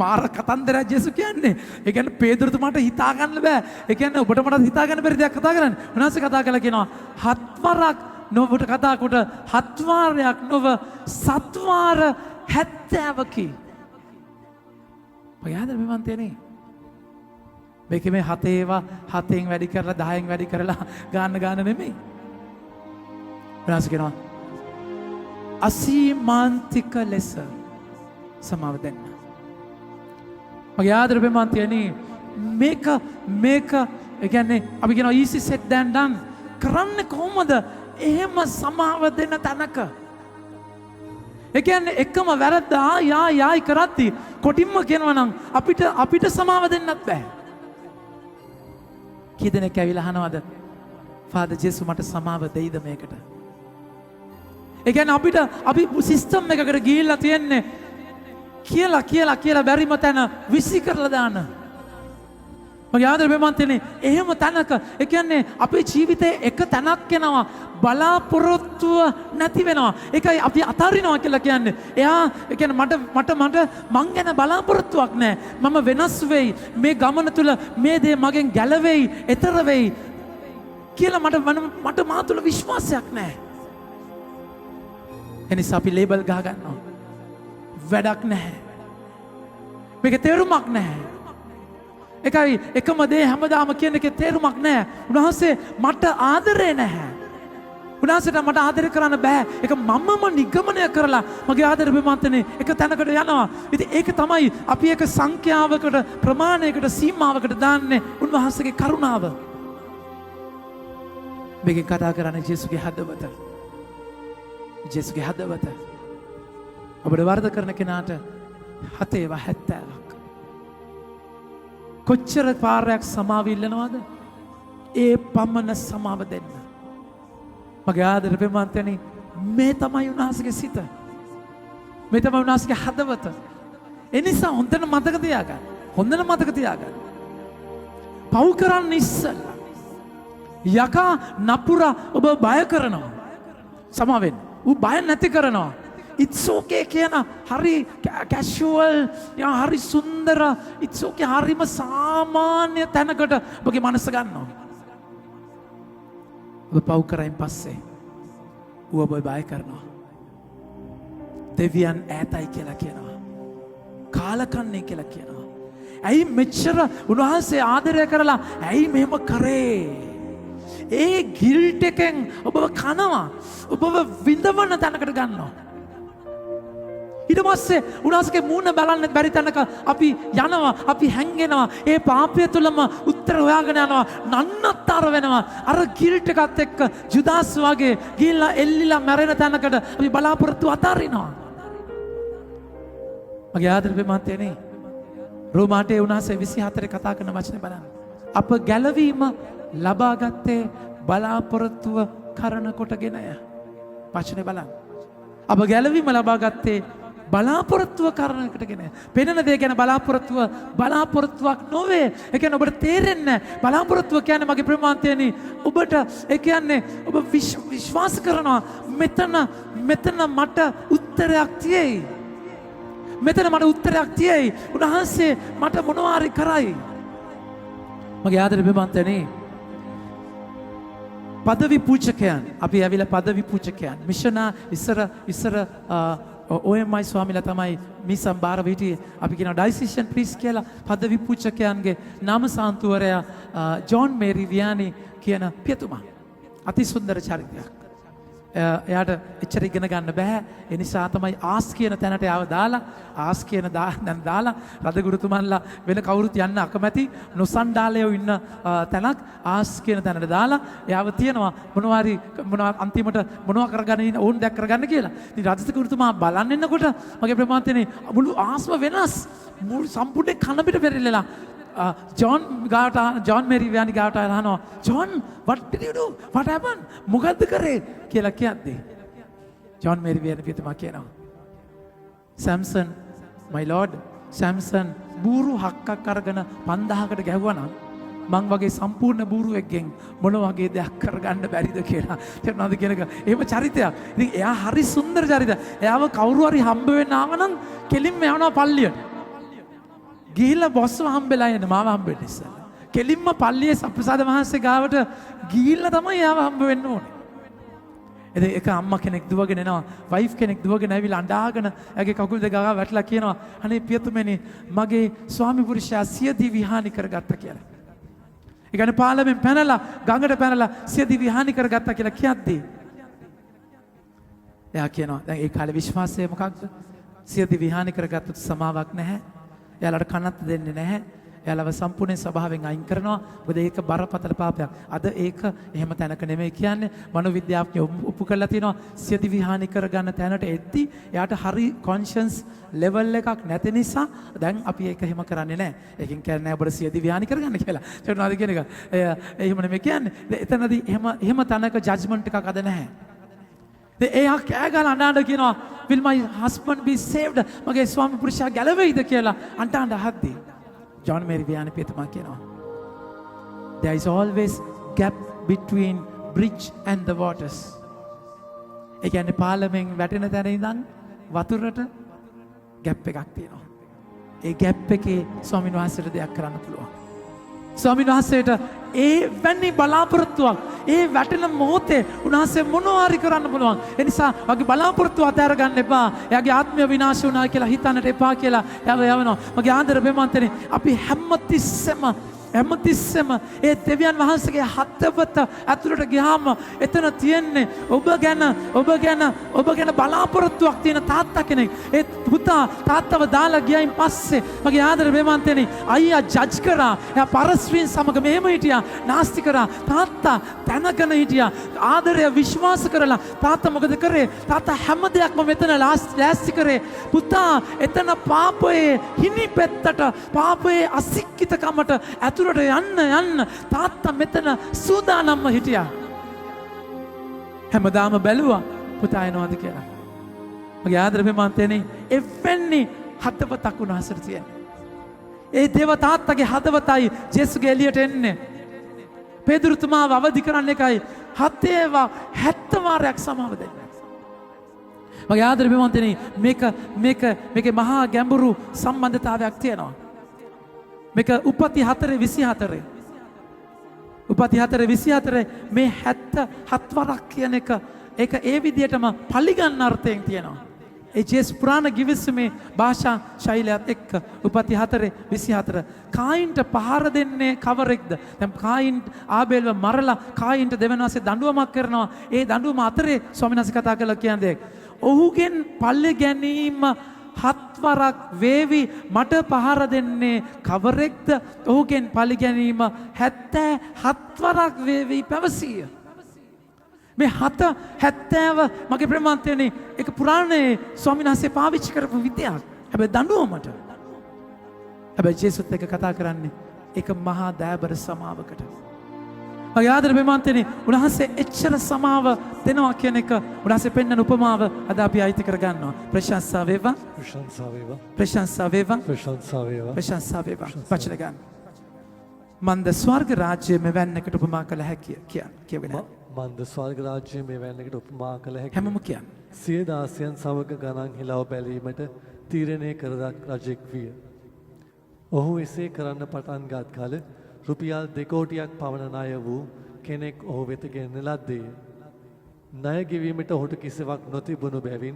මාර කතන්දරයක් ජේසුස් කියන්නේ. ඒ කියන්නේ පේදුරුතුමාට හිතා ගන්න බෑ. ඒ කියන්නේ ඔබට මට හිතා ගන්න බැරි දෙයක් කතා කරන්නේ. උන්වහන්සේ කතා කළා කියනවා 7 වරක් නොබට කතා කොට 7 වාරයක් නොව 7 වාර 70කි. ඔයාද මෙවන්තේනේ මේකේ මේ 7 ඒවා 7න් වැඩි කරලා 10න් වැඩි කරලා ගන්න නෙමෙයි. උන්වහන්සේ කියනවා අසීමාන්තික ලෙස සමාව දෙන්න. මගේ ආදර මෙවන්තේනේ මේක ඒ කියන්නේ අපි කියනවා easy set than done කරන්නේ කොහොමද? එහෙම සමාව දෙන තැනක ඒ කියන්නේ එකම වැරද්ද ආයි කරද්දි කොටින්ම කියනවා නම් අපිට සමාව දෙන්නත් බෑ. කී දෙනෙක් ඇවිල්ලා අහනවද ෆාදර් ජේසුස් මට සමාව දෙයිද මේකට? ඒ කියන්නේ අපි සිස්ටම් එකකට ගිහිල්ලා තියන්නේ කියලා බැරිම තැන විසි කරලා දාන. මගේ ආදර මෙමන්තනේ එහෙම තැනක ඒ කියන්නේ අපේ ජීවිතේ එක තැනක් එනවා බලාපොරොත්තුව නැති වෙනවා. ඒකයි අපි අතාරිනවා කියලා කියන්නේ. එයා ඒ කියන්නේ මට මං ගැන බලාපොරොත්තුවක් නැහැ. මම වෙනස් වෙයි. මේ ගමන තුල මේ දේ මගෙන් ගැලවෙයි, එතර වෙයි කියලා මට මා තුල විශ්වාසයක් නැහැ. එනිසා අපි ලේබල් ගහ ගන්නවා. වැඩක් නැහැ. මේක තේරුමක් නැහැ. එකයි එකම දේ හැමදාම කියන එකේ තේරුමක් නැහැ. උන්වහන්සේ මට ආදරේ නැහැ. උන්වහන්සේට මට ආදරය කරන්න බෑ. ඒක මමම නිගමනය කරලා මගේ ආදර බෙමන්තනේ එක තැනකට යනවා. ඉතින් ඒක තමයි අපි එක සංඛ්‍යාවකට ප්‍රමාණයකට සීමාවකට දාන්නේ උන්වහන්සේගේ කරුණාව. මේක කතා කරන්නේ ජේසුගේ හදවත. ජේසුගේ හදවත. ඔබට වර්ධ කරන කෙනාට 70ක් කොච්චර පාරයක් සමාව ඉල්ලනවද? ඒ පමණ සමාව දෙන්න. මගේ ආදර පෙමන්තනේ මේ තමයි උන්වහන්සේගේ සිත. මේ තමයි උන්වහන්සේගේ හදවත. ඒ නිසා හොඳට මතක තියාගන්න. පව් කරන්න ඉස්සෙල්ලා යකා නපුරා ඔබ බය කරනවා. සමාවෙන්න. ඌ බය නැති කරනවා. it's okay කියන හරි casual හරි සුන්දර it's okay හරිම සාමාන්‍ය තැනකට ඔබගේ මනස ගන්නවා. ඔබ පව් කරයින් පස්සේ ඔබ බය කරනවා. දෙවියන් ඈතයි කියලා කියනවා. කාලකන්ණී කියලා කියනවා. ඇයි මෙච්චර උන්වහන්සේ ආදරය කරලා ඇයි මෙහෙම කරේ? ඒ ගිල්ට් එකෙන් ඔබව කනවා. ඔබව විඳවන තැනකට ගන්නවා. ඊට පස්සේ උන්වහන්සේගේ මූණ බලන්න බැරි තැනක අපි යනවා, අපි හැංගෙනවා. ඒ පාපය තුලම උත්තර හොයාගෙන යනවා. නන්නත්තර වෙනවා. අර ගිල්ට් එකත් එක්ක ජුදාස් වගේ ගිහිල්ලා එල්ලිලා මැරෙන තැනකට අපි බලාපොරොත්තු අතාරිනවා. මගේ ආදර ප්‍රේමන්තයනේ රෝමාටේ උන්වහන්සේ 24 කතා කරන වචනේ බලන්න. අප ගැලවීම ලබාගත්තේ බලාපොරොත්තුව කරන කොටගෙනය. වචනේ බලන්න. අප ගැලවීම ලබාගත්තේ බලාපොරොත්තුව කරනකටගෙන. පෙනෙන දේ ගැන බලාපොරොත්තුවක් නොවේ. ඒ කියන්නේ ඔබට තේරෙන්නේ බලාපොරොත්තුව කියන්නේ මගේ ප්‍රේමාන්තයනි ඔබට ඒ කියන්නේ ඔබ විශ්වාස කරනවා මෙතන මට උත්තරයක් තියෙයි. උන්වහන්සේ මට මොනවා හරි කරයි. මගේ ආදර ප්‍රේමාන්තයනි පදවි පූජකයන් අපි ඇවිල්ලා පදවි පූජකයන් මිෂනා ඉස්සර OMI ස්වාමීලා තමයි මිසම් බාර විටියේ අපි කියන ඩයිසිෂන් ප්‍රීස් කියලා පදවි පූජකයන්ගේ නාම සාන්තුවරයා ජෝන් මේරි වියානි කියන පියතුමා. අති සුන්දර චරිතයක්. එයාට එච්චර ඉගෙන ගන්න බෑ. ඒ නිසා තමයි ආස් කියන තැනට යාව දාලා ආස් කියන දැන් දාලා රදගුරුතුමන්ලා වෙන කවුරුත් යන්න අකමැති නොසන්ඩාලයෝ ඉන්න තැනක් ආස් කියන තැනට දාලා යාව තියනවා මොනවා අන්තිමට මොනවා කරගන්න ඕන් දෙයක් කරගන්න කියලා. ඉතින් රදගුරුතුමා බලන්න එනකොට මගේ ප්‍රමාන්තනේ මුළු ආස්ම වෙනස්. මුළු සම්පූර්ණ කන පිට පෙරෙල්ලලා ජොන් මේරි ව්‍යානි ගාවට අහනවා John what did you do what happened මොකද්ද කරේ කියලා කියද්දී ජොන් මේරි ව්‍යානි පියතුමා කියනවා සැම්සන් my lord සැම්සන් බූරු හක්කක් අරගෙන 5000කට ගැහුවා නම් මං වගේ සම්පූර්ණ බූරුවෙක්ගෙන් මොන වගේ දෙයක් කරගන්න බැරිද කියලා තේරුණාද කියන එක එහෙම චරිතයක්. ඉතින් එයා හරි සුන්දර චරිතයක්. එයාව කවුරු හරි හම්බ වෙන්න ආව නම් කෙලින්ම යනවා පල්ලියට. ගිහිල්ලා බොස්ව හම්බෙලා එන්න මාව හම්බෙන්න ඉස්සෙල්ලා. කෙලින්ම පල්ලියේ සප්‍රසාද මහත්තයා ගාවට ගිහිල්ලා තමයි යාව හම්බ වෙන්න ඕනේ. ඉතින් එක අම්මා කෙනෙක් දුවගෙන එනවා, වයිෆ් කෙනෙක් දුවගෙන ඇවිල්ලා අඬාගෙන එයාගේ කකුල් දෙක ගාව වැටලා කියනවා අනේ පියතුමනි මගේ ස්වාමි පුරුෂයා සියදී විහානි කරගත්තා කියලා. ඒ කියන්නේ පාලමෙන් පැනලා ගඟට පැනලා සියදී විහානි කරගත්තා කියලා කියද්දී එයා කියනවා දැන් ඒ කාලේ විශ්වාසය මොකක්ද? සියදී විහානි කරගත්තොත් සමාවක් නැහැ. එයාලට කනත් දෙන්නේ නැහැ. එයාලව සම්පූර්ණ ස්වභාවයෙන් අයින් කරනවා. මොකද ඒක බරපතල පාපයක්. අද ඒක එහෙම තැනක නෙමෙයි කියන්නේ. මනෝවිද්‍යාඥයෝ ඔප්පු කරලා තිනවා සියදි විහානි කරගන්න තැනට එද්දි එයාට හරි කොන්ෂන්ස් ලෙවල් එකක් නැති නිසා දැන් අපි ඒක එහෙම කරන්නේ නැහැ. ඒකෙන් කියන්නේ ඔබට සියදි විහානි කරගන්න කියලා. තේරුණාද කියන එක? එහෙම නෙමෙයි කියන්නේ. එතනදී එහෙම තැනක ජජ්මන්ට් එකක් අද නැහැ. එයා කෑ ගහලා අඬන කියනවා will my husband be saved මගේ ස්වාමි පුරුෂයා ගැලවෙයිද කියලා අඬන අහද්දී ජොන් මේරි ව්‍යානි පියතුමා කියනවා there is always gap between bridge and the waters. ඒ කියන්නේ පාලමෙන් වැටෙන තැන ඉඳන් වතුරට ගැප් එකක් තියෙනවා. ඒ ගැප් එකේ ස්වාමීන් වහන්සේට දෙයක් කරන්න පුළුවන්. ස්වාමීන් වහන්සේට ඒ වැනි බලාපොරොත්තුවක් ඒ වැටෙන මොහොතේ උන්වහන්සේ මොනවා හරි කරන්න පුළුවන්. ඒ නිසා වගේ බලාපොරොත්තු අතහැර ගන්න එපා. එයාගේ ආත්මය විනාශ වුණා කියලා හිතන්නට එපා කියලා යවනවා. මගේ ආදර බෙමන්තනේ අපි හැමතිස්සෙම ඒ දෙවියන් වහන්සේගේ හදවත ඇතුළට ගියාම එතන තියෙන්නේ ඔබ ගැන බලාපොරොත්තුවක් තියෙන තාත්තා කෙනෙක්. ඒ පුතා තාත්තව දාලා ගියයින් පස්සේ මගේ ආදර බෙමන්තනේ අයියා ජජ් කරා. එයා පරස්ත්‍රීන් සමග මෙහෙම හිටියා. නාස්ති කරා. තාත්තා දැනගෙන හිටියා. ආදරය විශ්වාස කරලා තාත්තා මොකද කරේ? තාත්තා හැම දෙයක්ම මෙතන ලෑස්ති කරේ. පුතා එතන පාපයේ හිණිපෙත්තට පාපයේ අසික්කිතකමට ඇතුළට යන්න තාත්තා මෙතන සූදානම්ම හිටියා. හැමදාම බැලුවා පුතා එනවාද කියලා. මගේ ආදර බෙමන්තනේ එවැනි හදවතක් උන්වහන්සේට තියෙනවා. ඒ දේව තාත්තගේ හදවතයි ජේසුගේ එළියට එන්නේ. පේදුරුතුමාව අවදි කරන්න එකයි 70 වාරයක් සමාව දෙන්න. මගේ ආදර බෙමන්තනේ මේකේ මහා ගැඹුරු සම්බන්ධතාවයක් තියෙනවා. මේක උපති 4:24. උපති 4:24 මේ 77 වරක් කියන එක ඒක ඒ විදිහටම පරිගන්න අර්ථයෙන් තියෙනවා. ඒ ජේස් පුරාණ ගිවිසුමේ භාෂා ශෛලියත් එක්ක උපති 4:24 කායින්ට පහර දෙන්නේ කවරෙක්ද? දැන් කායින් ආබේල්ව මරලා කායින්ට දෙවනවාසේ දඬුවමක් කරනවා. ඒ දඬුවම අතරේ ස්වාමීන් වහන්සේ කතා කළා කියන දෙයක්. ඔහුගෙන් පල්ලි ගැනීම 7 වරක් වේවි මට පහර දෙන්නේ කවරෙක්ද? ඔහුගෙන් පලි ගැනීම 77 වරක් වේවි පැවසීය. මේ 70 මගේ ප්‍රමාන්තයනේ ඒක පුරාණයේ ස්වාමීන් වහන්සේ පාවිච්චි කරපු විදියක්. හැබැයි දඬුවමට. හැබැයි ජේසුත් එක්ක කතා කරන්නේ ඒක මහා දයාබර සමාවකට. මගේ ආදර බෙමන්තනේ උන්වහන්සේ එච්චර සමාව දෙනවා කියන එක උන්වහන්සේ පෙන්වන උපමාව අද අපි අයිති කර ගන්නවා. ප්‍රශංසා වේවා. ප්‍රශංසා වේවා. ප්‍රශංසා වේවා. ප්‍රශංසා වේවා. ප්‍රශංසා වේවා. වචන ගන්න. මන්ද ස්වර්ග රාජ්‍යය මෙවැන්නකට උපමා කළ හැකිය කියගෙන. මන්ද ස්වර්ග රාජ්‍යය මෙවැන්නකට උපමා කළ හැකිය. හැමෝම කියන්න. සිය දාසයන් සමග ගණන් හිලව බැලීමට තීරණය කර රජෙක් විය. ඔහු එසේ කරන්න පටන් ගත් කල රුපියල් 2 කෝටියක් පමණ ණය වූ කෙනෙක් ඔහු වෙත ගෙන ලද්දේය. ණය ගෙවීමට ඔහුට කිසිවක් නොතිබුණු බැවින්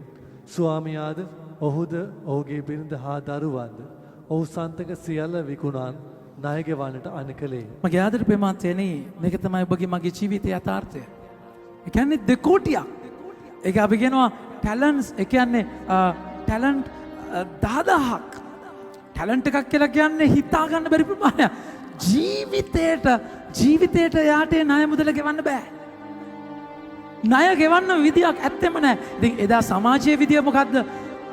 ස්වාමියාද ඔහුද ඔහුගේ බිරිඳ හා දරුවන්ද ඔහු සන්තක සියල්ල විකුණන් ණය ගෙවන්නට අනකලේ. මගේ ආදර ප්‍රේමාන්තයනේ මේක තමයි ඔබගේ මගේ ජීවිතයේ යථාර්ථය. ඒ කියන්නේ 2 කෝටියක් ඒක අපි කියනවා ටැලන්ට්ස්. ඒ කියන්නේ ටැලන්ට් 10000ක්. ටැලන්ට් එකක් කියලා කියන්නේ හිතා ගන්න බැරි ප්‍රමාණයක්. ජීවිතේට යාට ණය මුදල ගෙවන්න බෑ. ණය ගෙවන්න විදියක් ඇත්තෙම නැහැ. ඉතින් එදා සමාජයේ විදිය මොකද්ද?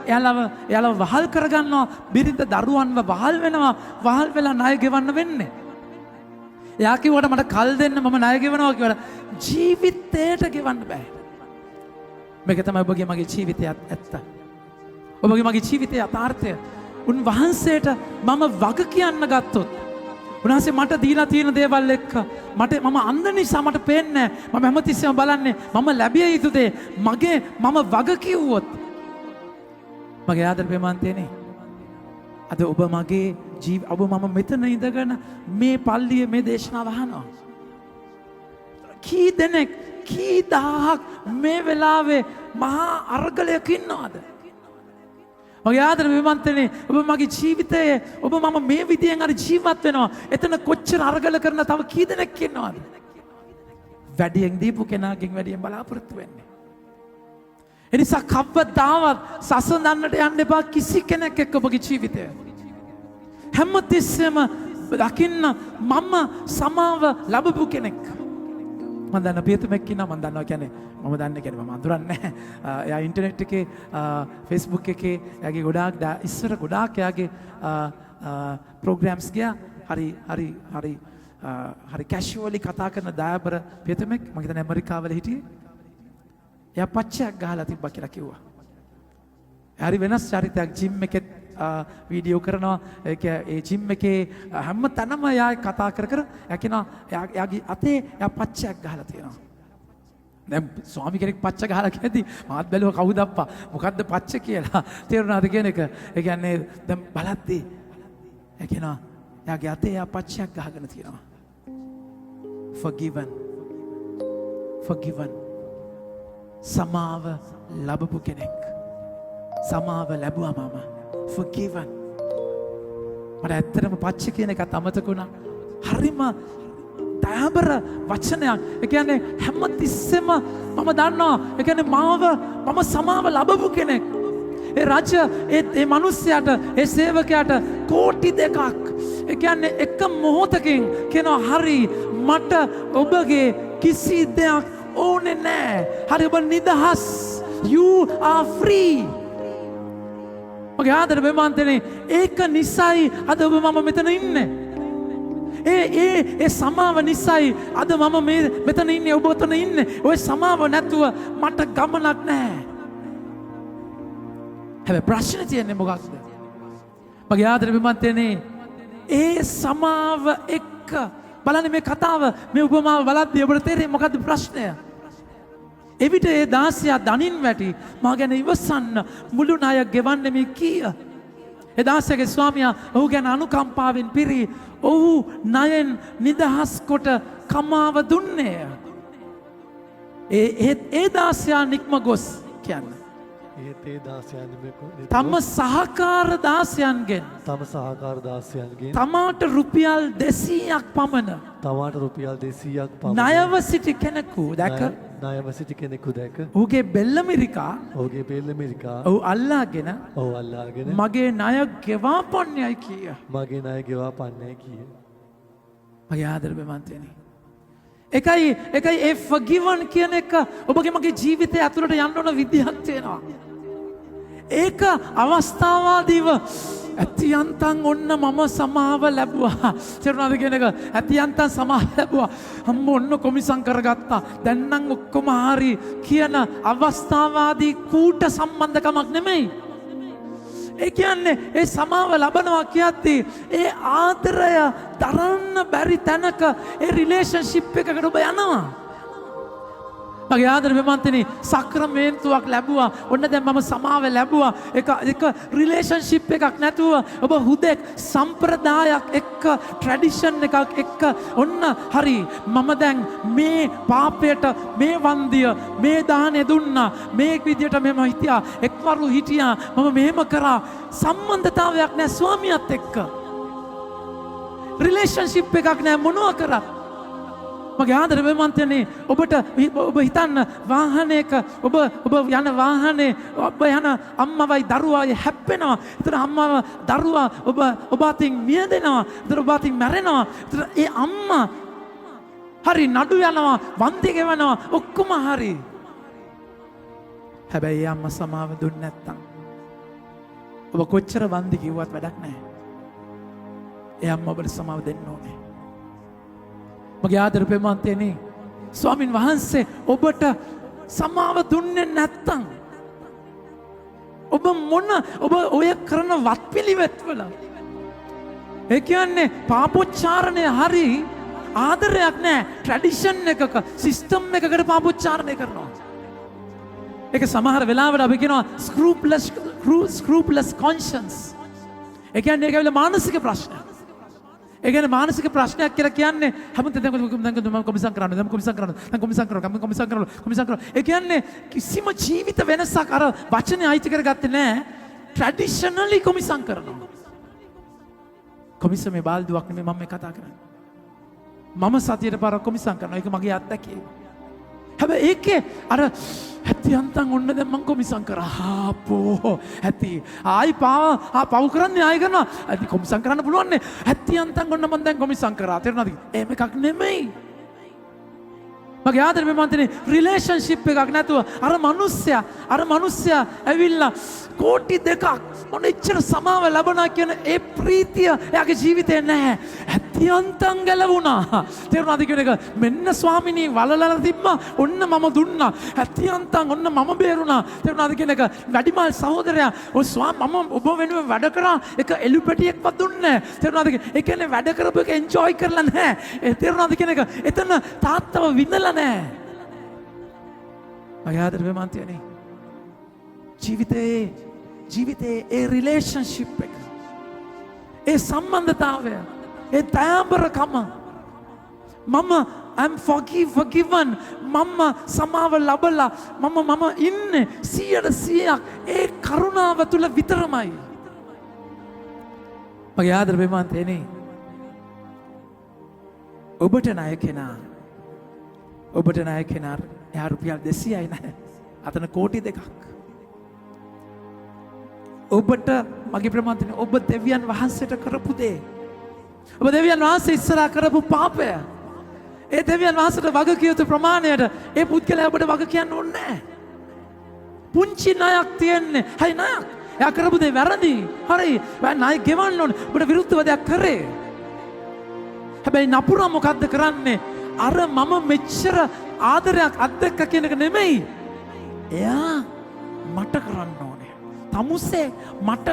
එයාලව වහල් කරගන්නවා, බිරිඳ දරුවන්ව වහල් වෙනවා, වහල් වෙලා ණය ගෙවන්න වෙන්නේ. එයා කිව්වට මට කල් දෙන්න මම ණය ගෙවනවා කියලා ජීවිතේට ගෙවන්න බෑ. මේක තමයි ඔබගේ මගේ ජීවිතයත් ඇත්ත. ඔබගේ මගේ ජීවිතයේ යථාර්ථය. උන්වහන්සේට මම වග කියන්න ගත්තොත් උන්වහන්සේ මට දීලා තියෙන දේවල් එක්ක මම අන්ධ නිසා මට පේන්නේ නැහැ. මම හැමතිස්සෙම බලන්නේ මම ලැබිය යුතු දේ මම වග කිව්වොත් මගේ ආදර ප්‍රේමාන්තයනේ. අද ඔබ මගේ ඔබ මම මෙතන ඉඳගෙන මේ පල්ලියේ මේ දේශනාව අහනවා. කී දෙනෙක් කී දහහක් මේ වෙලාවේ මහා අරගලයක ඉන්නවද? මගේ ආදර විමන්තනේ ඔබ මගේ ජීවිතයේ ඔබ මම මේ විදියෙන් අර ජීවත් වෙනවා. එතන කොච්චර අරගල කරන තව කී දෙනෙක් ඉන්නවද? වැඩියෙන් දීපු කෙනාගෙන් වැඩියෙන් බලාපොරොත්තු වෙන්නේ. එනිසා කවදාවත් සසඳන්නට යන්න එපා කිසි කෙනෙක් එක්ක ඔබගේ ජීවිතය. හැමතිස්සෙම දකින්න මම සමාව ලැබපු කෙනෙක්. මම දන්න පියතුමෙක් ඉන්නවා. මම දන්නවා කියන්නේ මම දන්නේ කියන්නේ මම අඳුරන්නේ නැහැ. එයා ඉන්ටර්නෙට් එකේ Facebook එකේ එයාගේ ගොඩාක් ඉස්සර ගොඩාක් එයාගේ ප්‍රෝග්‍රෑම්ස් ගියා. හරි කැෂුවලි කතා කරන දයාබර පියතුමෙක්. මම හිතන්නේ ඇමරිකාවල හිටියේ. එයා පච්චයක් ගහලා තිබ්බා කියලා කිව්වා. හරි වෙනස් චරිතයක්. ජිම් එකේ වීඩියෝ කරනවා. ඒ ජිම් එකේ හැම තැනම එයා කතා කර එයා කියනවා එයාගේ අතේ එයා පච්චයක් ගහලා තියෙනවා. දැන් ස්වාමි කෙනෙක් පච්ච ගහලා කියද්දි මාත් බැලුවා කවුද අප්පා මොකද්ද පච්ච කියලා. තේරුණාද කියන එක? ඒ කියන්නේ දැන් බලද්දී එයා කියනවා එයාගේ අතේ එයා පච්චයක් ගහගෙන තියෙනවා. forgiven සමාව ලැබපු කෙනෙක්. සමාව ලැබුවා මම. forgiven. මට ඇත්තටම පච්ච කියන එකත් අමතක වුණා. හරිම දයාබර වචනයක්. ඒ කියන්නේ හැමතිස්සෙම මම දන්නවා. ඒ කියන්නේ මම සමාව ලැබපු කෙනෙක්. ඒ රජ ඒ මිනිස්යාට ඒ සේවකයාට කෝටි 2ක්. ඒ කියන්නේ එක මොහොතකින් කියනවා හරි මට ඔබගේ කිසි දෙයක් ඕනේ නැහැ. හරි ඔබ නිදහස්. You are free. මගේ ආදර ප්‍රේමාන්තනේ ඒක නිසයි අද ඔබ මම මෙතන ඉන්නේ. ඒ සමාව නිසයි අද මම මෙතන ඉන්නේ ඔබ ඔතන ඉන්නේ. ඔය සමාව නැතුව මට ගමනක් නැහැ. හැබැයි ප්‍රශ්නේ තියෙන්නේ මොකක්ද? මගේ ආදර ප්‍රේමාන්තනේ ඒ සමාව එක්ක බලන්න මේ කතාව මේ උපමාව බලද්දී ඔබට තේරෙන්නේ මොකද්ද ප්‍රශ්නය? එවිට ඒ දාසයා දනින් වැටි මා ගැන ඉවසන්න මුළු ණය ගෙවන්නේ මේ කීය? ඒ දාසයාගේ ස්වාමියා ඔහු ගැන අනුකම්පාවෙන් පිරී ඔහු ණයෙන් නිදහස් කොට කමාව දුන්නේය. ඒ දාසයා නික්ම ගොස් කියන්නේ තම සහකාර දාසයන්ගෙන් තමාට රුපියල් 200ක් පමණ ණයව සිටි කෙනෙකු දැක ඔහුගේ බෙල්ල මිරිකා ඔහු අල්ලාගෙන මගේ ණය ගෙවා පන්නේයි කීය. මගේ ආදර ප්‍රේමාන්තයනි එකයි ඒ forgiven කියන එක ඔබගේ මගේ ජීවිතය ඇතුළට යන්න ඕන විදිහක් තියෙනවා. ඒක අවස්ථාවාදීව ඇතියන්තන් ඔන්න මම සමාව ලැබුවා. තේරුණාද කියන එක? ඇතියන්තන් සමාව ලැබුවා. අම්ම ඔන්න කොමිසම් කරගත්තා. දැන් නම් ඔක්කොම හරි කියන අවස්ථාවාදී කූට සම්බන්ධකමක් නෙමෙයි. ඒ කියන්නේ ඒ සමාව ලබනවා කියද්දී ඒ ආදරය දරන්න බැරි තැනක ඒ රිලේෂන්ෂිප් එකකට ඔබ යනවා. මගේ ආදර ප්‍රේමාන්තනි සක්‍රමේන්තුවක් ලැබුවා. ඔන්න දැන් මම සමාව ලැබුවා. එක රිලේෂන්ෂිප් එකක් නැතුව ඔබ හුදෙක් සම්ප්‍රදායක් එක්ක ට්‍රැඩිෂන් එකක් එක්ක ඔන්න හරි මම දැන් මේ පාපයට මේ වන්දිය මේ දානේ දුන්නා. මේ විදියට මම හිටියා. එක්වරු හිටියා. මම මෙහෙම කරා. සම්බන්ධතාවයක් නැහැ ස්වාමියාත් එක්ක. රිලේෂන්ෂිප් එකක් නැහැ මොනවා කරත්. මගේ ආදර ප්‍රේමන්තයනේ ඔබට ඔබ හිතන්න වාහනයක ඔබ යන වාහනේ ඔබ යන අම්මවයි දරුවායි හැප්පෙනවා. ඒතර අම්මව දරුවා ඔබ අතින් මියදෙනවා. ඒතර ඔබ අතින් මැරෙනවා. ඒතර ඒ අම්මා හරි නඩු යනවා, වන්දි ගෙවනවා, ඔක්කොම හරි. හැබැයි ඒ අම්මා සමාව දුන්නේ නැත්තම් ඔබ කොච්චර වන්දි කිව්වත් වැඩක් නැහැ. ඒ අම්මා ඔබට සමාව දෙන්න ඕනේ. මගේ ආදර ප්‍රේමන්තයනේ ස්වාමින් වහන්සේ ඔබට සමාව දුන්නේ නැත්තම් ඔබ ඔය කරන වත්පිළිවෙත් වල ඒ කියන්නේ පාපොච්චාරණය හරි ආදරයක් නැහැ. ට්‍රැඩිෂන් එකක සිස්ටම් එකකට පාපොච්චාරණය කරනවා. ඒක සමහර වෙලාවට අපි කියනවා scrupulous conscience. ඒ කියන්නේ ඒක ඇවිල්ලා මානසික ප්‍රශ්නයක්. ඒ කියන්නේ මානසික ප්‍රශ්නයක් කියලා කියන්නේ හැමෝටම දැන් කොමිසම් කරනවා. ඒ කියන්නේ කිසිම ජීවිත වෙනසක් අර වචනේ අයිති කරගත්තේ නැහැ. ට්‍රැඩිෂනලි කොමිසම් කරනවා. කොමිසමේ බාල්දුවක් නෙමෙයි මම මේ කතා කරන්නේ. මම සතියට පාරක් කොමිසම් කරනවා. ඒක මගේ අත්දැකීම. හැබැයි ඒකේ අර හැතියන්තන් ඔන්න දැන් මං කොමිසම් කරා. ආපෝ ඇති ආයි පව් කරන්නේ ආයි කරනවා. ඇති කොමිසම් කරන්න පුළුවන් නේ. හැතියන්තන් ඔන්න මං දැන් කොමිසම් කරා. තේරුණාද? එහෙම එකක් නෙමෙයි. මගේ ආදර ප්‍රේමන්තනේ රිලේෂන්ෂිප් එකක් නැතුව අර මිනිස්සයා ඇවිල්ලා කෝටි දෙකක් මොන එච්චර සමාව ලැබුණා කියන ඒ ප්‍රීතිය එයාගේ ජීවිතේ නැහැ. හැතියන්තන් ගැලවුණා. තේරුණාද කියන එක? මෙන්න ස්වාමිනී වලලලා තිබ්බා. ඔන්න මම දුන්නා. හැතියන්තන් ඔන්න මම බේරුණා. තේරුණාද කියන එක? වැඩිමල් සහෝදරයා මම ඔබ වෙනුවෙන් වැඩ කරා. එක එළුපැටියෙක්වත් දුන්නේ නැහැ. තේරුණාද? ඒ කියන්නේ වැඩ කරපු එක එන්ජොයි කරලා නැහැ. තේරුණාද කියන එක? එතන තාත්තව විඳලා නැහැ. මගේ ආදර ප්‍රේමන්තයනේ ජීවිතේ ඒ රිලේෂන්ෂිප් එක ඒ සම්බන්ධතාවය ඒ දයාබරකම මම I'm forgiven මම සමාව ලබලා මම ඉන්නේ 100% ඒ කරුණාව තුල විතරමයි. මගේ ආදර ප්‍රේමන්තයනේ ඔබට ණය කෙනා එයා රුපියල් 200යි නැහැ. අතන කෝටි 2ක්. ඔබට මගේ ප්‍රමාන්තනේ ඔබ දෙවියන් වහන්සේට කරපු දේ. ඔබ දෙවියන් වහන්සේ ඉස්සරහා කරපු පාපය. ඒ දෙවියන් වහන්සේට වග කිය යුතු ප්‍රමාණයට ඒ පුද්ගලයා ඔබට වග කියන්න ඕනේ නැහැ. පුංචි ණයක් තියෙන්නේ. හරි ණයක්. එයා කරපු දේ වැරදි. හරි. ණය ගෙවන්න ඕනේ. ඔබට විරුද්ධව දෙයක් කරේ. හැබැයි නපුරා මොකද්ද කරන්නේ? අර මම මෙච්චර ආදරයක් අත්දැක්ක කියන එක නෙමෙයි. එයා මට කරන්න ඕනේ. තමුසේ මට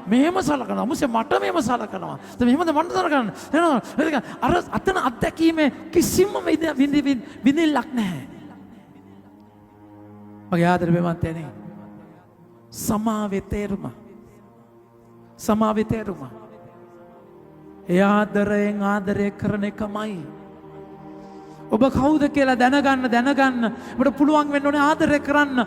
මෙහෙම සලකනවා. මුසේ මට මෙහෙම සලකනවා. මෙහෙමද මට සලකන්නේ. අර අතන අත්දැකීමේ කිසිම විඳිල්ලක් නැහැ. මගේ ආදර ප්‍රේමන්තයනේ සමාවේ තේරුම. ඒ ආදරය කරන එකමයි. ඔබ කවුද කියලා දැනගන්න ඔබට පුළුවන් වෙන්න ඕනේ ආදරය කරන්න.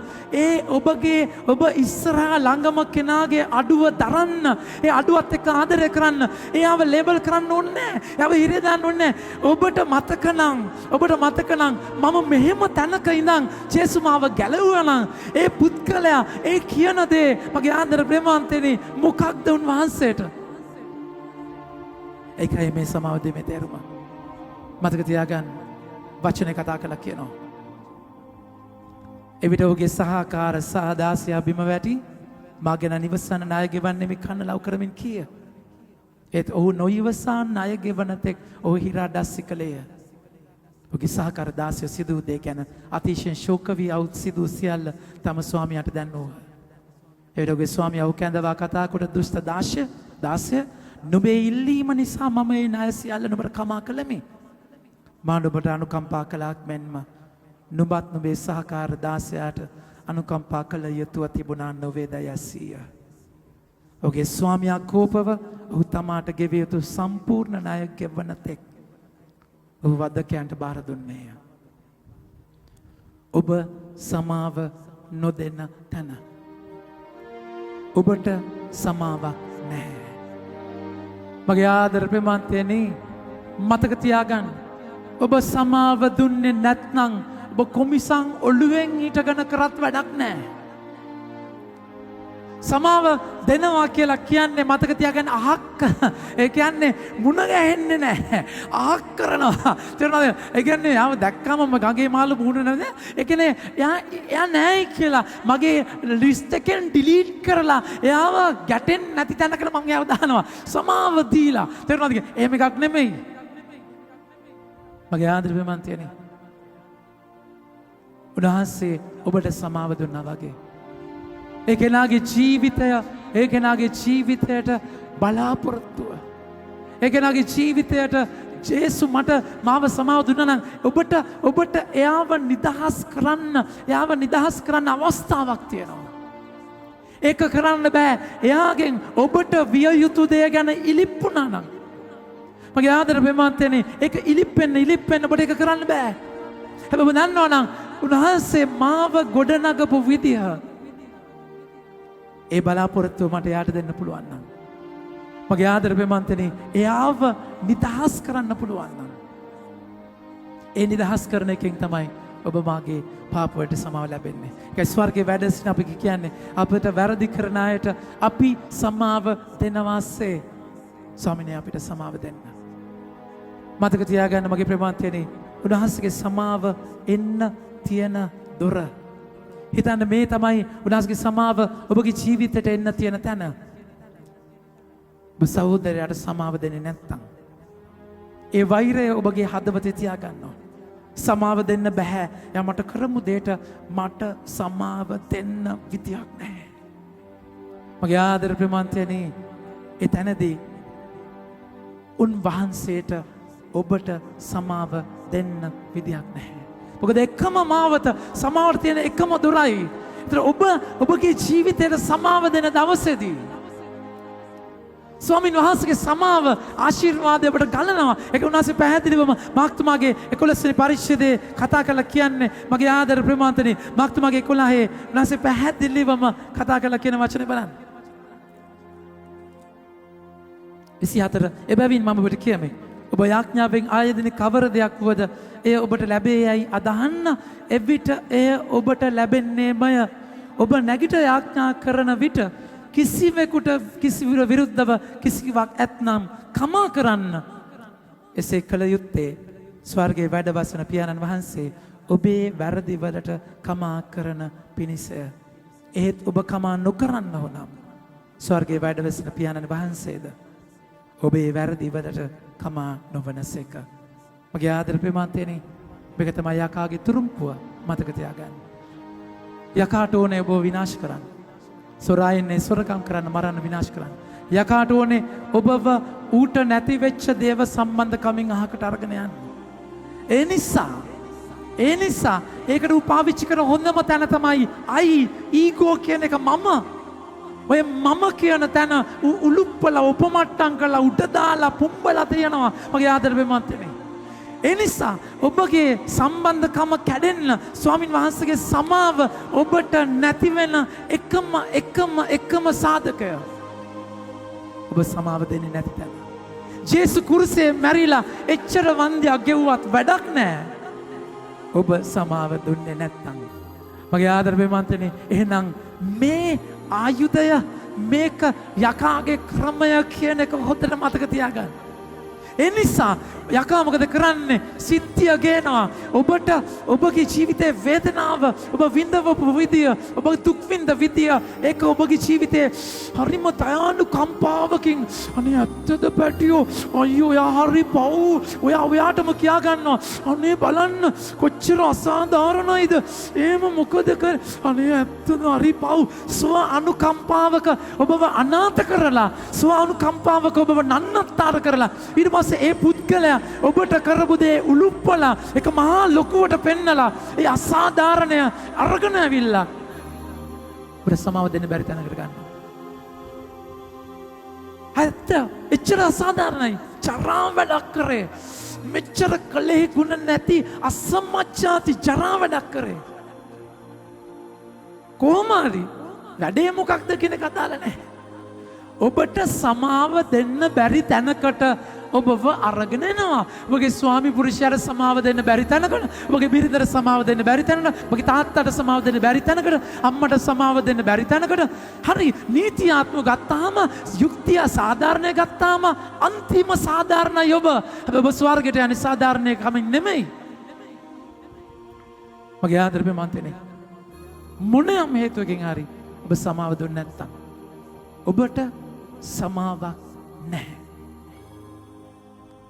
ඔබ ඉස්සරහා ළඟම කෙනාගේ අඩුව දරන්න. ඒ අඩුවත් එක්ක ආදරය කරන්න. එයාව ලේබල් කරන්න ඕනේ නැහැ. එයාව හිරේ දාන්න ඕනේ නැහැ. ඔබට මතක නම් මම මෙහෙම තැනක ඉඳන් ජේසුස් මාව ගැලවුවා නම් ඒ පුත්කලයා ඒ කියන දේ මගේ ආදර ප්‍රේමන්තනේ මොකක්ද උන්වහන්සේට? ඒකයි මේ සමාව දෙමේ තේරුම. මතක තියාගන්න. වචනේ කතා කළා කියනවා. එවිට ඔහුගේ සහකාර සහදාසයා බිම වැටි මාගෙන නිවසන ණය ගෙවන්නේ මේ කන ලව් කරමින් කීය. ඒත් ඔහු නොයිවසා ණය ගෙවන තෙක් ඔහු හිරා ඩස්සි කළේය. ඔහුගේ සහකාර දාසයා සිදු දේ ගැන අතිශයින් ශෝක වී අවුත් සිදු සියල්ල තම ස්වාමියාට දැන්වූහ. එවිට ඔහුගේ ස්වාමියා ඔහු කැඳවා කතා කොට දුෂ්ට දාසය නුඹේ ඉල්ලීම නිසා මම මේ ණය සියල්ල නුඹට කමා කළෙමි. මා නුඹට අනුකම්පා කළාක් මෙන්ම නුඹත් නුඹේ සහකාර දාසයාට අනුකම්පා කළ යුතුව තිබුණා නොවේද යසීය. ඔහුගේ ස්වාමියා කෝපව ඔහු තමාට ගෙවිය යුතු සම්පූර්ණ ණය ගෙවන තෙක් ඔහු වදකයන්ට බාර දුන්නේය. ඔබ සමාව නොදෙන තැන ඔබට සමාවක් නැහැ. මගේ ආදර ප්‍රේමන්තයනි මතක තියාගන්න. ඔබ සමාව දුන්නේ නැත්නම් ඔබ කොමිසං ඔළුවෙන් හිටගෙන කරත් වැඩක් නැහැ. සමාව දෙනවා කියලා කියන්නේ මතක තියාගන්න අහක්. ඒ කියන්නේ මුණ ගැහෙන්නේ නැහැ. අහක් කරනවා. තේරුණාද? ඒ කියන්නේ යාව දැක්කම මම ගඟේ මාළු මුණ නැද? ඒ කියන්නේ එයා නැහැ කියලා මගේ ලිස්ට් එකෙන් ඩිලීට් කරලා එයාව ගැටෙන්නේ නැති තැනකට මම එයාව දානවා. සමාව දීලා. තේරුණාද? එහෙම එකක් නෙමෙයි. මගේ ආදරේ උන්වහන්සේ ඔබට සමාව දුන්නා වගේ. ඒ කෙනාගේ ජීවිතය, ඒ කෙනාගේ ජීවිතයට බලාපොරොත්තුව. ඒ කෙනාගේ ජීවිතයට ජේසු මට මාව සමාව දුන්නා නම් ඔබට එයාව නිදහස් කරන්න අවස්ථාවක් තියෙනවා. ඒක කරන්න බෑ. එයාගෙන් ඔබට විය යුතු දේ ගැන ඉලිප්පුණා නම්. මගේ ආදර ප්‍රේමවන්තයනි, ඒක ඉලිප්පෙන්න ඔබට ඒක කරන්න බෑ. හැබැයි ඔබ දන්නවා නම් උන්වහන්සේ මාව ගොඩනගපු විදිහ, ඒ බලාපොරොත්තුව මට යාට දෙන්න පුළුවන් නම්, මගේ ආදර ප්‍රේමවන්තයනි, එයාව නිදහස් කරන්න පුළුවන් නම්, ඒ නිදහස් කරන එකෙන් තමයි ඔබ මාගේ පාපවලට සමාව ලැබෙන්නේ. ඒකයි ස්වර්ගයේ වැඩ සිටින අපි කියන්නේ අපිට වැරදි කරන අයට අපි සමාව දෙනවාසේ ස්වාමිනේ අපිට සමාව දෙන්න. මතක තියාගන්න මගේ ප්‍රේමවන්තයනි, උන්වහන්සේගේ සමාව එන්න තියෙන දොර. හිතන්න මේ තමයි උන්වහන්සේගේ සමාව ඔබගේ ජීවිතයට එන්න තියෙන තැන. ඔබ සහෝදරයාට සමාව දෙන්නේ නැත්නම් ඒ වෛරය ඔබගේ හදවතේ තියාගන්නවා. සමාව දෙන්න බෑ. යා මට කරමු දෙයට මට සමාව දෙන්න විදියක් නැහැ. මගේ ආදර ප්‍රේමවන්තයනි, ඒ තැනදී උන්වහන්සේට ඔබට සමාව දෙන්න විදියක් නැහැ. මොකද එකම මාවත, සමාවට තියෙන එකම දොරයි. ඒතර ඔබගේ ජීවිතයට සමාව දෙන දවසේදී ස්වාමීන් වහන්සේගේ සමාව ආශිර්වාදය ඔබට ගලනවා. ඒක උන්වහන්සේ පැහැදිලිවම මාක්තුමාගේ 11 වෙනි පරිච්ඡේදයේ කතා කරලා කියන්නේ, මගේ ආදර ප්‍රේමවන්තනි, මාක්තුමාගේ 11 උන්වහන්සේ පැහැදිලිවම කතා කරලා කියන වචනේ බලන්න. 24 එබැවින් මම ඔබට කියමි, ඔබ යාඥාවෙන් ආයදින කවර දෙයක් වුවද එය ඔබට ලැබේ යයි අදහන්න, එවිට එය ඔබට ලැබෙන්නේමය. ඔබ නැගිට යාඥා කරන විට කිසිවෙකුට කිසිවිට විරුද්ධව කිසිවක් ඇත්නම් කමා කරන්න. එසේ කළ යුත්තේ ස්වර්ගයේ වැඩ වසන පියාණන් වහන්සේ ඔබේ වැරදි වලට කමා කරන පිණිසය. එහෙත් ඔබ කමා නොකරන්න ඕනම් ස්වර්ගයේ වැඩ වසන පියාණන් වහන්සේද ඔබේ වැරදි වලට කමා නොවනසේක. මගේ ආදර ප්‍රේමවන්තයනි, මේක තමයි යකාගේ තුරුම්පුව. මතක තියාගන්න. යකාට ඕනේ ඔබ විනාශ කරන්න. සොරායන්නේ සොරකම් කරන්න, මරන්න, විනාශ කරන්න. යකාට ඕනේ ඔබව ඌට නැති වෙච්ච දේව සම්බන්ධකමින් අහකට අරගෙන යන්න. ඒ නිසා ඒකට ඌ පාවිච්චි කරන හොඳම තැන තමයි ඊගෝ කියන එක. ඔය මම කියන තැන උලුප්පලා උපමට්ටම් කරලා උඩ දාලා පුම්බලා තියෙනවා මගේ ආදර ප්‍රේමවන්තයනි. ඒ නිසා ඔබගේ සම්බන්ධකම කැඩෙන්න ස්වාමින් වහන්සේගේ සමාව ඔබට නැති වෙන එකම සාධකය ඔබ සමාව දෙන්නේ නැති තැන. ජේසු කුරුසේ මැරිලා එච්චර වන්දියක් ගෙව්වත් වැඩක් නැහැ ඔබ සමාව දුන්නේ නැත්නම්. මගේ ආදර ප්‍රේමවන්තයනි, එහෙනම් මේ ආයුධය, මේක යකාගේ ක්‍රමය කියන එක හොඳට මතක තියාගන්න. ඒ නිසා යකා මොකද කරන්නේ? සිද්ධිය ගේනවා. ඔබට ඔබගේ ජීවිතයේ වේදනාව, ඔබ විඳවපු විදිය, ඔබ දුක් විඳ විදිය, ඒක ඔබගේ ජීවිතයේ හරිම දයානුකම්පාවකින්, අනේ ඇත්තද පැටියෝ, අයියෝ යා හරි පව්, ඔයාටම කියා ගන්නවා, අනේ බලන්න කොච්චර අසාධාරණයිද, එහෙම මොකද කර, අනේ ඇත්තද හරි පව්. ස්ව අනුකම්පාවක ඔබව අනාථ කරලා, ස්ව අනුකම්පාවක ඔබව නන්නත්තර කරලා, ඊට පස්සේ ඒ පුද්ගලයා ඔබට කරපු දේ උලුප්පලා එක මහා ලොකුවට පෙන්නලා ඒ අසාධාරණය අරගෙන ඇවිල්ලා ඔබට සමාව දෙන්න බැරි තැනකට ගන්නවා. ඇත්ත එච්චර අසාධාරණයි. ජරා වැඩක් කරේ. මෙච්චර කලෙහි ගුණ නැති අසමච්චාති ජරා වැඩක් කරේ. කොහොම හරි වැඩේ මොකක්ද කියන කතාල නැහැ. ඔබට සමාව දෙන්න බැරි තැනකට ඔබව අරගෙන එනවා. ඔබගේ ස්වාමි පුරුෂයාට සමාව දෙන්න බැරි තැනකට, ඔබගේ බිරිඳට සමාව දෙන්න බැරි තැනකට, ඔබගේ තාත්තට සමාව දෙන්න බැරි තැනකට, අම්මට සමාව දෙන්න බැරි තැනකට. හරි නීතියාත්මක ගත්තාම, යුක්තිය සාධාරණය ගත්තාම අන්තිම සාධාරණයි ඔබ. හැබැයි ඔබ ස්වර්ගයට යන්නේ සාධාරණය කමින් නෙමෙයි. මගේ ආදරේ මන්තනේ. මොනෑම හේතුවකින් හරි ඔබ සමාව දුන්නේ නැත්තම් ඔබට සමාවක් නැහැ.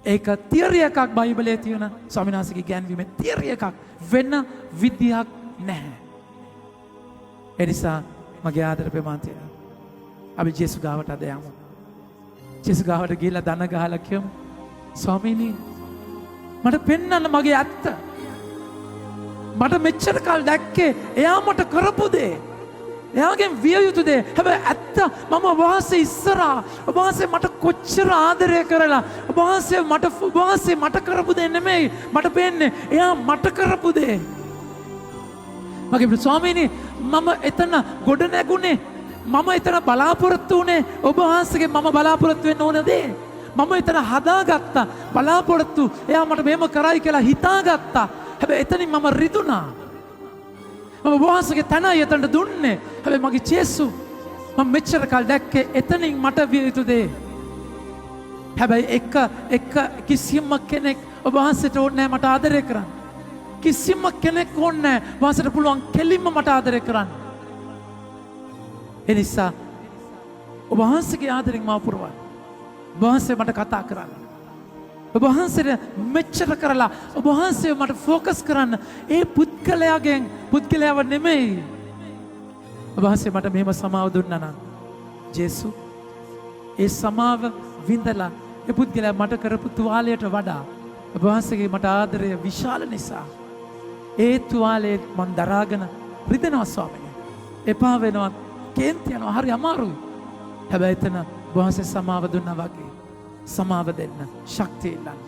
ඒක තියරි එකක් බයිබලයේ තියෙන ස්වාමීන් වහන්සේගේ ඉගැන්වීමේ තියරි එකක්, වෙන විදියක් නැහැ. ඒ නිසා මගේ ආදරේ මන්තනේ අපි ජේසුස් ගාවට අද යමු. ජේසුස් ගාවට ගිහිල්ලා දන ගහලා කියමු, ස්වාමීනි මට පෙන්වන්න මගේ ඇත්ත. මට මෙච්චර කල් දැක්කේ එයා මට කරපු දේ, එයාගෙන් විය යුතු දේ. හැබැයි ඇත්ත මම ඔබ වහන්සේ ඉස්සරහා, ඔබ වහන්සේ මට කොච්චර ආදරය කරලා, ඔබ වහන්සේ මට කරපු දේ නෙමෙයි මට පේන්නේ, එයා මට කරපු දේ. මගේ ස්වාමීනි මම එතන ගොඩ නැගුණේ, මම එතන බලාපොරොත්තු වුණේ ඔබ වහන්සේගෙන් මම බලාපොරොත්තු වෙන්න ඕන දේ. මම එතන හදාගත්තා බලාපොරොත්තු, එයා මට මෙහෙම කරයි කියලා හිතාගත්තා. හැබැයි එතනින් මම රිදුනා. මම වහන්සේගේ තනයි එතනට දුන්නේ. හැබැයි මගේ ජේසුස් මම මෙච්චර කල් දැක්කේ එතනින් මට විය යුතු දේ. හැබැයි එක කිසිම කෙනෙක් ඔබ වහන්සේට ඕනේ නැහැ මට ආදරය කරන්න. කිසිම කෙනෙක් ඕනේ නැහැ වහන්සේට පුළුවන් කෙලින්ම මට ආදරය කරන්න. ඒ නිසා ඔබ වහන්සේගේ ආදරෙන් මාව පුරවන්න. ඔබ වහන්සේ මට කතා කරන්න. ඔබ වහන්සේට මෙච්චර කරලා ඔබ වහන්සේ මට ෆෝකස් කරන්න. ඒ පුද්ගලයාව නෙමෙයි. ඔබ වහන්සේ මට මෙහෙම සමාව දුන්නා නම් ජේසුස් ඒ සමාව විඳලා ඒ පුද්ගලයා මට කරපු තුවාලයට වඩා ඔබ වහන්සේගේ මට ආදරය විශාල නිසා ඒ තුවාලේ මන් දරාගෙන රිදෙනවා ස්වාමීනි. එපා වෙනවා, කේන්ති යනවා, හරි අමාරුයි. හැබැයි එතන ඔබ වහන්සේ සමාව දුන්නා වගේ සමාව දෙන්න ශක්තිය ඉල්ලන්න.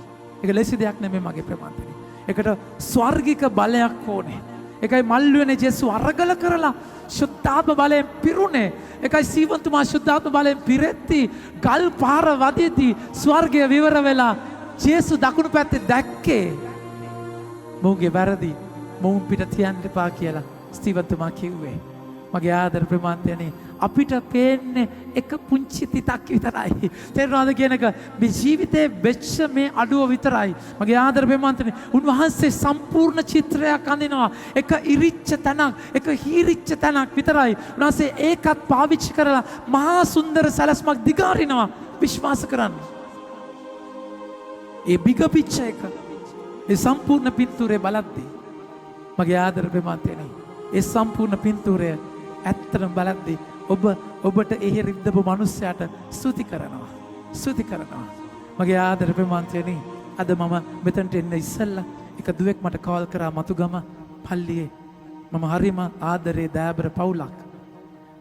ඒක ලෙසි දෙයක් නෙමෙයි මගේ ප්‍රමාන්තනේ. ඒකට ස්වර්ගික බලයක් ඕනේ. ඒකයි මල්ලුවනේ ජේසුස් අරගල කරලා ශුද්ධාත්ම බලයෙන් පිරුණේ. ඒකයි සීවන්තුමා ශුද්ධාත්ම බලයෙන් පිරෙද්දී ගල් පාර වදිද්දී ස්වර්ගය විවර වෙලා ජේසුස් දකුණු පැත්තේ දැක්කේ මොහුගේ වැරදි මොහුන් පිට තියන්න එපා කියලා සීවන්තුමා කිව්වේ. මගේ ආදර ප්‍රමාන්තයනේ අපිට පේන්නේ එක පුංචි තිතක් විතරයි. තේරුණාද කියන එක? මේ ජීවිතේ වෙච්ච මේ අඩුව විතරයි. මගේ ආදර ප්‍රමාන්තනේ උන්වහන්සේ සම්පූර්ණ චිත්‍රයක් අඳිනවා. එක ඉරිච්ච තැනක්, එක හීරිච්ච තැනක් විතරයි. උන්වහන්සේ ඒකත් පාවිච්චි කරලා මහා සුන්දර සැලැස්මක් දිගාරිනවා. විශ්වාස කරන්න. ඒ බිග පිච්චර් එක, ඒ සම්පූර්ණ පින්තූරේ බලද්දී මගේ ආදර ප්‍රමාන්තයනේ ඒ සම්පූර්ණ පින්තූරය ඇත්තටම බලද්දී ඔබට එහි රිද්දපු මිනිස්සයාට ස්තුති කරනවා. මගේ ආදර ප්‍රමාන්තයනේ අද මම මෙතනට එන්න ඉස්සෙල්ලා එක දුවෙක් මට කෝල් කරා මතුගම පල්ලියේ. මම හරිම ආදරේ දයාබර පවුලක්.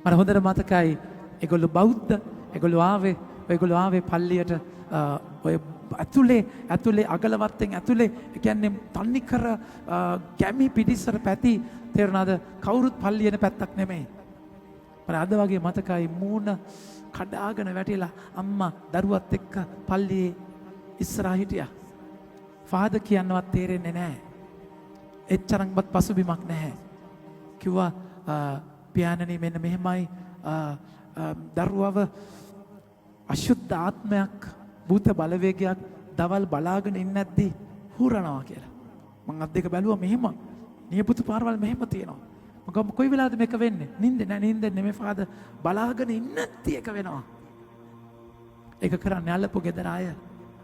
මට හොඳට මතකයි ඒගොල්ලෝ බෞද්ධ. ඒගොල්ලෝ ආවේ පල්ලියට ඔය ඇතුලේ අගලවත්තෙන් ඇතුලේ කියන්නේ තන්නිකර ගැමි පිටිසර පැති. තේරුණාද? කවුරුත් පල්ලියන පැත්තක් නෙමෙයි. මට අද වගේ මතකයි මූණ කඩාගෙන වැටිලා අම්මා දරුවත් එක්ක පල්ලියේ ඉස්සරහා හිටියා. ෆාදර් කියන්නවත් තේරෙන්නේ නැහැ. එච්චරක්වත් පසුබිමක් නැහැ. කිව්වා පියාණනි මෙන්න මෙහෙමයි දරුවව අශුද්ධ ආත්මයක් භූත බලවේගයක් දවල් බලාගෙන ඉන්නේ නැද්දි හුරනවා කියලා. මං අත් දෙක බැලුවා මෙහෙම නියපොතු පාරවල් මෙහෙම තියෙනවා. මම කොයි වෙලාවද මේක වෙන්නේ? නිින්ද නෙමෙයි ෆාදර්, බලාගෙන ඉන්නේ නැති එක වෙනවා. ඒක කරන්නේ අල්ලපු ගෙදර අය.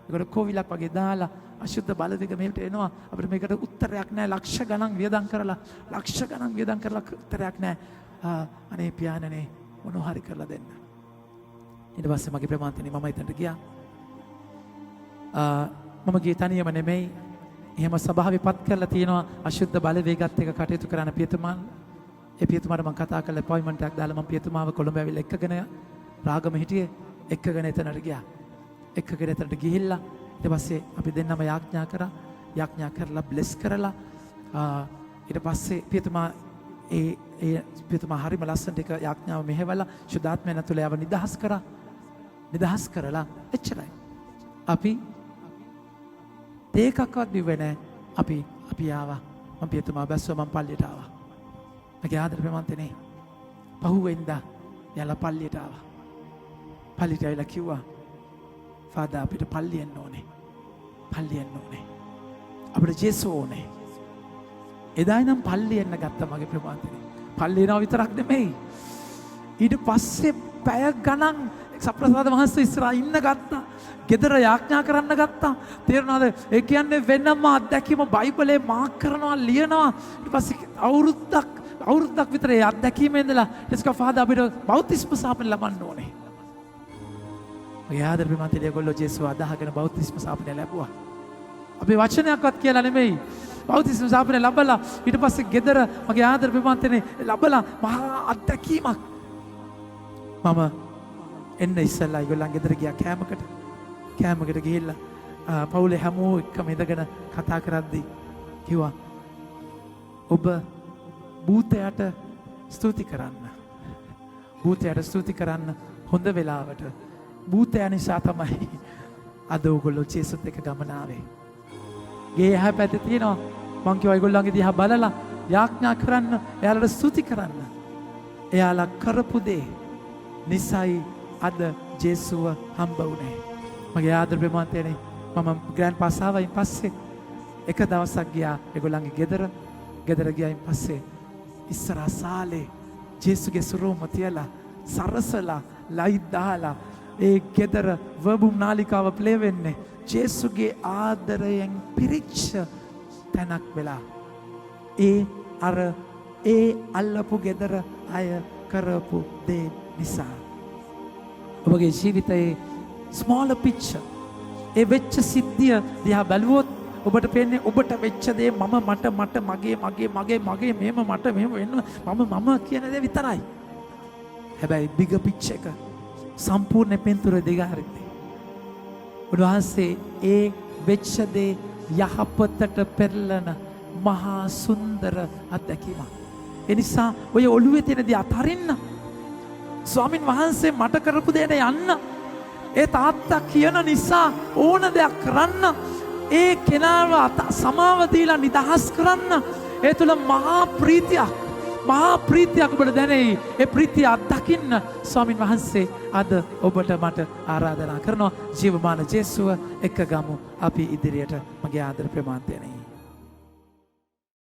ඒකට කොවිලක් වගේ දාලා අශුද්ධ බලවේග මෙහෙට එනවා. අපිට මේකට උත්තරයක් නැහැ. ලක්ෂ ගණන් වියදම් කරලා උත්තරයක් නැහැ. අනේ පියාණනේ මොනවා හරි කරලා දෙන්න. ඊට පස්සේ මගේ ප්‍රමාන්තනේ මම එතනට ගියා. මම ගියේ තනියම නෙමෙයි. එහෙම සභාවෙපත් කරලා තියෙනවා අශුද්ධ බලවේගات එක කටයුතු කරන පියතුමන්. ඒ පියතුමාට මම කතා කරලා අපොයින්ට්මන්ට් එකක් දාලා මම පියතුමාව කොළඹ ඇවිල්ලා එක්කගෙන රාගම හිටියේ. එක්කගෙන එතනට ගියා. එක්කගෙන එතනට ගිහිල්ලා ඊට පස්සේ අපි දෙන්නම යාඥා කරලා බ්ලෙස් කරලා ඊට පස්සේ පියතුමා ඒ පියතුමා හරිම ලස්සනට එක යාඥාව මෙහෙवला ශුද්ධාත්මයන් ඇතුළේ යව නිදහස් කරලා එච්චරයි. අපි තේ එකක්වත් බිව්වේ නැහැ. අපි ආවා. මම පියතුමා බැස්සුවා මම පල්ලියට ආවා. මගේ ආදර ප්‍රේමන්තනේ. පහුවෙන්දා යලා පල්ලියට ආවා. පල්ලියට ඇවිල්ලා කිව්වා ෆාදර් අපිට පල්ලිය යන්න ඕනේ. පල්ලිය යන්න ඕනේ. අපිට ජේසු ඕනේ. එදා ඉඳන් පල්ලිය යන්න ගත්තා මගේ ප්‍රේමන්තනේ. පල්ලිය යනවා විතරක් නෙමෙයි. ඊට පස්සේ පැය ගණන් සප්‍රසාද වහන්සේ ඉස්සරහා ඉන්න ගත්තා. ගෙදර යාඥා කරන්න ගත්තා. තේරුණාද? ඒ කියන්නේ වෙනම අත්දැකීම බයිබලේ මාක් කරනවා ලියනවා. ඊට පස්සේ අවුරුද්දක් විතර ඒ අත්දැකීමේ ඉඳලා ඊටස්ක ෆාදර් අපිට බෞතිස්ම සාපන ලබන්න ඕනේ. ඔයාදර ප්‍රේමන්තලේ ඒගොල්ලෝ ජේසුව අදහගෙන බෞතිස්ම සාපන ලැබුවා. අපි වචනයක්වත් කියලා නෙමෙයි. බෞතිස්ම සාපන ලැබලා ඊට පස්සේ ගෙදර මගේ ආදර ප්‍රේමන්තනේ ලැබලා මහා අත්දැකීමක්. මම එන්න ඉස්සෙල්ලා ඒගොල්ලන් ගෙදර ගියා කෑමකට ගිහිල්ලා පවුලේ හැමෝම එක්කම ඉඳගෙන කතා කරද්දී කිව්වා ඔබ භූතයට ස්තුති කරන්න. භූතයට ස්තුති කරන්න හොඳ වෙලාවට. භූතය නිසා තමයි අද ඔයගොල්ලෝ ජේසුත් එක්ක ගමන ආවේ. ගේ එහා පැත්තේ තියෙනවා මං කිව්වා ඒගොල්ලන්ගේ දිහා බලලා යාඥා කරන්න, එයාලට ස්තුති කරන්න. එයාලා කරපු දේ නිසයි අද ජේසුව හම්බ වුණේ. මගේ ආදර ප්‍රේමන්තයනේ මම ග්‍රෑන්ඩ් පාස් ආවයින් පස්සේ එක දවසක් ගියා ඒගොල්ලන්ගේ ගෙදර ගියායින් පස්සේ ඉස්සරහා සාලේ ජේසුගේ සුරෝම තියලා සරසලා ලයිට් දාලා ඒ ගෙදර වර්බුම් නාලිකාව ප්ලේ වෙන්නේ ජේසුගේ ආදරයෙන් පිරිච්ච තැනක් වෙලා ඒ අල්ලපු ගෙදර අය කරපු දේ නිසා ඔබගේ ජීවිතයේ ස්මෝලර් පික්චර් ඒ වෙච්ච සිද්ධිය දිහා බැලුවොත් ඔබට පේන්නේ ඔබට වෙච්ච දේ මට මගේ මෙහෙම මට මෙහෙම වෙන්න මම කියන දේ විතරයි. හැබැයි බිග් පික්චර් එක සම්පූර්ණ පෙන්තුර දිගහරින්නේ. උන්වහන්සේ ඒ වෙච්ච දේ යහපතට පෙරලන මහා සුන්දර අත්දැකීමක්. ඒ නිසා ඔය ඔළුවේ තියෙන දේ අතරින්න. ස්වාමින් වහන්සේ මට කරපු දෙයට යන්න. ඒ තාත්තා කියන නිසා ඕන දෙයක් කරන්න. ඒ කෙනාව සමාව දීලා නිදහස් කරන්න. ඒ තුල මහා ප්‍රීතියක් ඔබට දැනෙයි. ඒ ප්‍රීතිය අත්දකින්න ස්වාමින් වහන්සේ අද ඔබට මට ආරාධනා කරනවා. ජීවමාන ජේසුව එක්ක ගමු අපි ඉදිරියට මගේ ආදර ප්‍රේමාන්තයනේ.